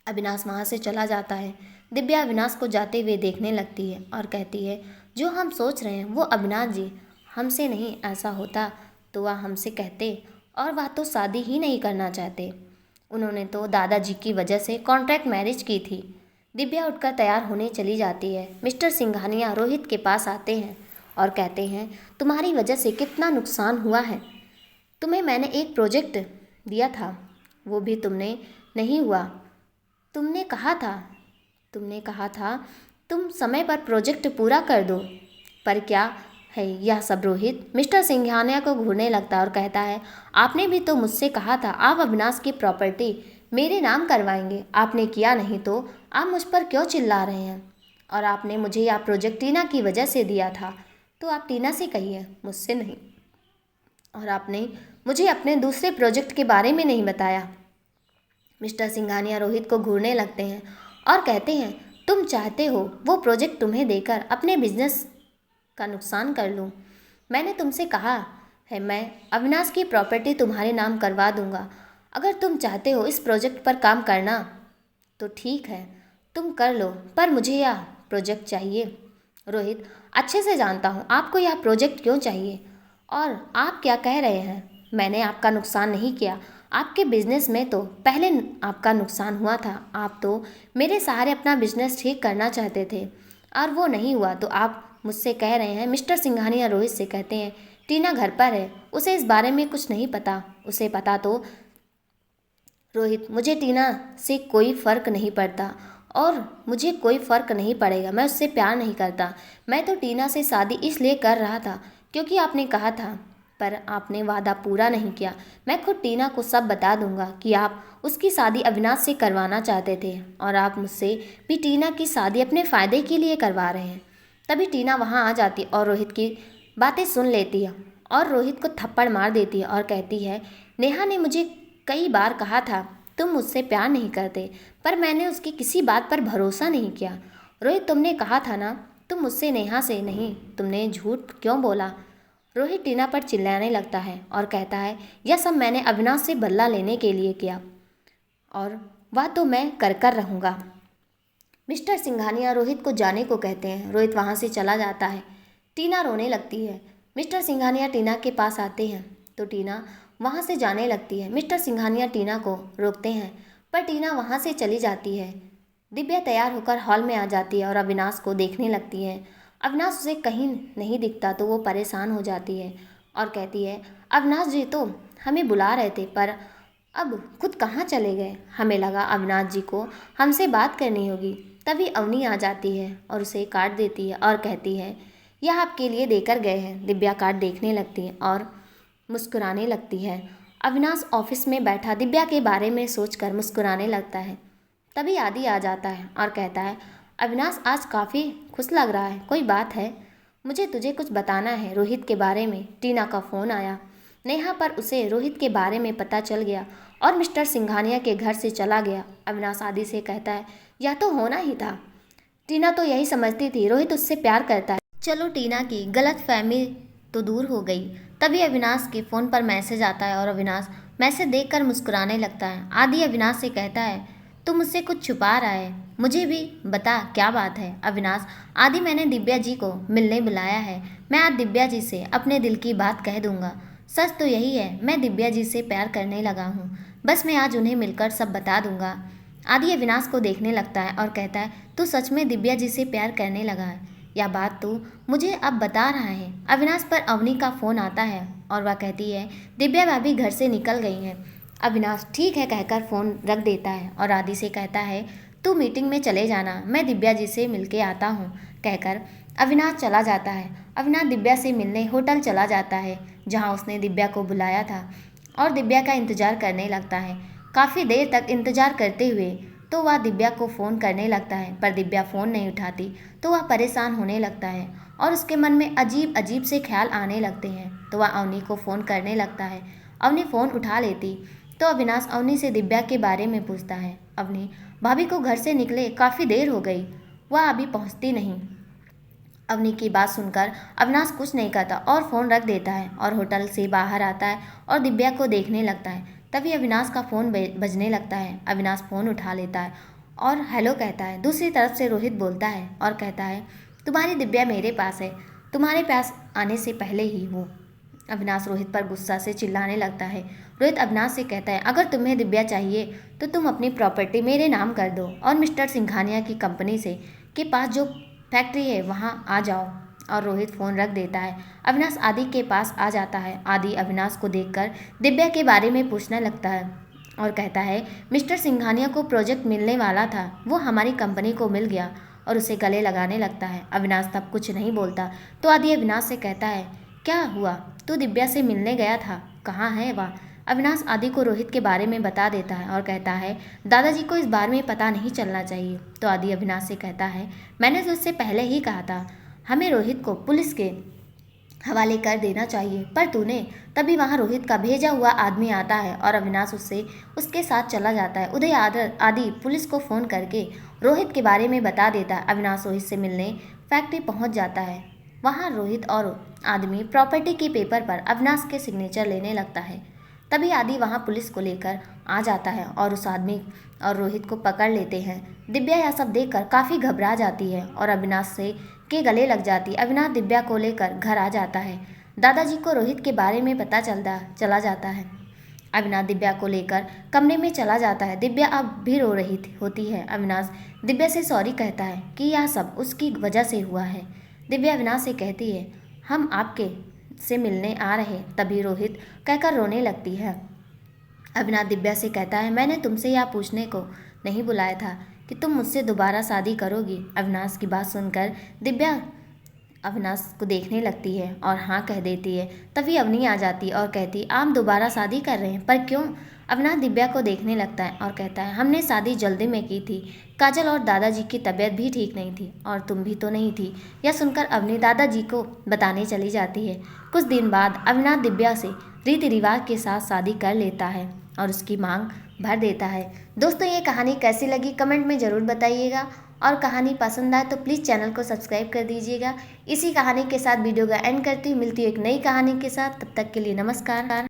अविनाश वहाँ से चला जाता है। दिव्या अविनाश को जाते हुए देखने लगती है और कहती है, जो हम सोच रहे हैं वो अविनाश जी हमसे नहीं, ऐसा होता तो वह हमसे कहते, और वह तो शादी ही नहीं करना चाहते, उन्होंने तो दादाजी की वजह से कॉन्ट्रैक्ट मैरिज की थी। दिव्या उठकर तैयार होने चली जाती है। मिस्टर सिंघानिया रोहित के पास आते हैं और कहते हैं, तुम्हारी वजह से कितना नुकसान हुआ है, तुम्हें मैंने एक प्रोजेक्ट दिया था वो भी तुमने नहीं हुआ, तुमने कहा था तुम समय पर प्रोजेक्ट पूरा कर दो, पर क्या है यह सब। रोहित मिस्टर सिंघानिया को घूरने लगता है और कहता है, आपने भी तो मुझसे कहा था आप अविनाश की प्रॉपर्टी मेरे नाम करवाएंगे, आपने किया नहीं तो आप मुझ पर क्यों चिल्ला रहे हैं। और आपने मुझे यह प्रोजेक्ट टीना की वजह से दिया था तो आप टीना से कहिए, मुझसे नहीं। और आपने मुझे अपने दूसरे प्रोजेक्ट के बारे में नहीं बताया। मिस्टर सिंघानिया रोहित को घूरने लगते हैं और कहते हैं, तुम चाहते हो वो प्रोजेक्ट तुम्हें देकर अपने बिजनेस का नुकसान कर लूँ। मैंने तुमसे कहा है मैं अविनाश की प्रॉपर्टी तुम्हारे नाम करवा दूंगा। अगर तुम चाहते हो इस प्रोजेक्ट पर काम करना तो ठीक है, तुम कर लो, पर मुझे यह प्रोजेक्ट चाहिए। रोहित, अच्छे से जानता हूँ आपको यह प्रोजेक्ट क्यों चाहिए। और आप क्या कह रहे हैं? मैंने आपका नुकसान नहीं किया। आपके बिजनेस में तो पहले आपका नुकसान हुआ था। आप तो मेरे सहारे अपना बिजनेस ठीक करना चाहते थे और वो नहीं हुआ, तो आप मुझसे कह रहे हैं। मिस्टर सिंघानिया रोहित से कहते हैं, टीना घर पर है, उसे इस बारे में कुछ नहीं पता। उसे पता तो रोहित, मुझे टीना से कोई फ़र्क नहीं पड़ता और मुझे कोई फ़र्क नहीं पड़ेगा। मैं उससे प्यार नहीं करता। मैं तो टीना से शादी इसलिए कर रहा था क्योंकि आपने कहा था, पर आपने वादा पूरा नहीं किया। मैं खुद टीना को सब बता दूंगा कि आप उसकी शादी अविनाश से करवाना चाहते थे और आप मुझसे भी टीना की शादी अपने फ़ायदे के लिए करवा रहे हैं। तभी टीना वहाँ आ जाती और रोहित की बातें सुन लेती है और रोहित को थप्पड़ मार देती है और कहती है, नेहा ने मुझे कई बार कहा था तुम मुझसे प्यार नहीं करते, पर मैंने उसकी किसी बात पर भरोसा नहीं किया। रोहित, तुमने कहा था ना तुम मुझसे नेहा से नहीं, तुमने झूठ क्यों बोला? रोहित टीना पर चिल्लाने लगता है और कहता है, यह सब मैंने अविनाश से बदला लेने के लिए किया और वह तो मैं कर कर रहूँगा। मिस्टर सिंघानिया रोहित को जाने को कहते हैं। रोहित वहाँ से चला जाता है। टीना रोने लगती है। मिस्टर सिंघानिया टीना के पास आते हैं तो टीना वहाँ से जाने लगती है। मिस्टर सिंघानिया टीना को रोकते हैं, पर टीना वहाँ से चली जाती है। दिव्या तैयार होकर हॉल में आ जाती है और अविनाश को देखने लगती है। अविनाश उसे कहीं नहीं दिखता तो वो परेशान हो जाती है और कहती है, अविनाश जी तो हमें बुला रहे थे, पर अब खुद कहाँ चले गए? हमें लगा अविनाश जी को हमसे बात करनी होगी। तभी अवनी आ जाती है और उसे कार्ड देती है और कहती है, यह आपके लिए देकर गए हैं। दिव्या कार्ड देखने लगती है और मुस्कुराने लगती है। अविनाश ऑफिस में बैठा दिव्या के बारे में सोचकर मुस्कुराने लगता है। तभी आदि आ जाता है और कहता है, अविनाश आज काफ़ी खुश लग रहा है, कोई बात है? मुझे तुझे कुछ बताना है रोहित के बारे में। टीना का फ़ोन आया। नेहा पर उसे रोहित के बारे में पता चल गया और मिस्टर सिंघानिया के घर से चला गया। अविनाश आदि से कहता है, यह तो होना ही था। टीना तो यही समझती थी रोहित उससे प्यार करता है। चलो, टीना की गलतफहमी तो दूर हो गई। तभी अविनाश के फ़ोन पर मैसेज आता है और अविनाश मैसेज देखकर मुस्कुराने लगता है। आदि अविनाश से कहता है, तू मुझसे कुछ छुपा रहा है, मुझे भी बता क्या बात है। अविनाश, आदि मैंने दिव्या जी को मिलने बुलाया है। मैं आज दिव्या जी से अपने दिल की बात कह दूंगा। सच तो यही है, मैं दिव्या जी से प्यार करने लगा हूँ। बस मैं आज उन्हें मिलकर सब बता दूंगा। आदि अविनाश को देखने लगता है और कहता है, तू सच में दिव्या जी से प्यार करने लगा है? यह बात तू मुझे अब बता रहा है। अविनाश पर अवनी का फ़ोन आता है और वह कहती है, दिव्या भाभी घर से निकल गई हैं। अविनाश ठीक है कहकर फ़ोन रख देता है और आदि से कहता है, तू मीटिंग में चले जाना, मैं दिव्या जी से मिलके आता हूँ। कहकर अविनाश चला जाता है। अविनाश दिव्या से मिलने होटल चला जाता है जहाँ उसने दिव्या को बुलाया था और दिव्या का इंतज़ार करने लगता है। काफ़ी देर तक इंतज़ार करते हुए तो वह दिव्या को फ़ोन करने लगता है, पर दिव्या फ़ोन नहीं उठाती तो वह परेशान होने लगता है और उसके मन में अजीब अजीब से ख्याल आने लगते हैं। तो वह अवनी को फ़ोन करने लगता है। अवनी फ़ोन उठा लेती तो अविनाश अवनी से दिव्या के बारे में पूछता है। अवनी, भाभी को घर से निकले काफ़ी देर हो गई, वह अभी पहुंचती नहीं। अवनी की बात सुनकर अविनाश कुछ नहीं कहता और फ़ोन रख देता है और होटल से बाहर आता है और दिव्या को देखने लगता है। तभी अविनाश का फ़ोन बजने लगता है। अविनाश फ़ोन उठा लेता है और हेलो कहता है। दूसरी तरफ से रोहित बोलता है और कहता है, तुम्हारी दिव्या मेरे पास है, तुम्हारे पास आने से पहले ही वो। अविनाश रोहित पर गुस्सा से चिल्लाने लगता है। रोहित अविनाश से कहता है, अगर तुम्हें दिव्या चाहिए तो तुम अपनी प्रॉपर्टी मेरे नाम कर दो और मिस्टर सिंघानिया की कंपनी से के पास जो फैक्ट्री है वहाँ आ जाओ। और रोहित फ़ोन रख देता है। अविनाश आदि के पास आ जाता है। आदि अविनाश को देखकर दिव्या के बारे में पूछने लगता है और कहता है, मिस्टर सिंघानिया को प्रोजेक्ट मिलने वाला था, वो हमारी कंपनी को मिल गया, और उसे गले लगाने लगता है। अविनाश तब कुछ नहीं बोलता तो आदि अविनाश से कहता है, क्या हुआ? तू दिव्या से मिलने गया था, कहाँ है वह? अविनाश आदि को रोहित के बारे में बता देता है और कहता है, दादाजी को इस बारे में पता नहीं चलना चाहिए। तो आदि अविनाश से कहता है, मैंने तो उससे पहले ही कहा था हमें रोहित को पुलिस के हवाले कर देना चाहिए, पर तूने। तभी वहाँ रोहित का भेजा हुआ आदमी आता है और अविनाश उसके साथ चला जाता है। उदय आदि पुलिस को फ़ोन करके रोहित के बारे में बता देता है। अविनाश रोहित से मिलने फैक्ट्री पहुँच जाता है। वहाँ रोहित और आदमी प्रॉपर्टी के पेपर पर अविनाश के सिग्नेचर लेने लगता है। तभी आदि वहाँ पुलिस को लेकर आ जाता है और उस आदमी और रोहित को पकड़ लेते हैं। दिव्या यह सब देखकर काफ़ी घबरा जाती है और अविनाश से के गले लग जाती। अविनाश दिव्या को लेकर घर आ जाता है। दादाजी को रोहित के बारे में पता चला जाता है। अविनाश दिव्या को लेकर कमरे में चला जाता है। दिव्या अब भी रो रही होती है। अविनाश दिव्या से सॉरी कहता है कि यह सब उसकी वजह से हुआ है। दिव्या अविनाश से कहती है, हम आपके से मिलने आ रहे। तभी रोहित कहकर रोने लगती है। अविनाश दिव्या से कहता है, मैंने तुमसे यह पूछने को नहीं बुलाया था कि तुम मुझसे दोबारा शादी करोगी। अविनाश की बात सुनकर दिव्या अविनाश को देखने लगती है और हाँ कह देती है। तभी अवनी आ जाती और कहती, आप दोबारा शादी कर रहे हैं, पर क्यों? अविनाश दिव्या को देखने लगता है और कहता है, हमने शादी जल्दी में की थी। काजल और दादाजी की तबीयत भी ठीक नहीं थी और तुम भी तो नहीं थी। यह सुनकर अवनी दादाजी को बताने चली जाती है। कुछ दिन बाद अविनाश दिव्या से रीति रिवाज के साथ शादी कर लेता है और उसकी मांग भर देता है। दोस्तों, ये कहानी कैसी लगी कमेंट में ज़रूर बताइएगा और कहानी पसंद आए तो प्लीज़ चैनल को सब्सक्राइब कर दीजिएगा। इसी कहानी के साथ वीडियो का एंड करती हूँ। मिलती हूँ एक नई कहानी के साथ, तब तक के लिए नमस्कार।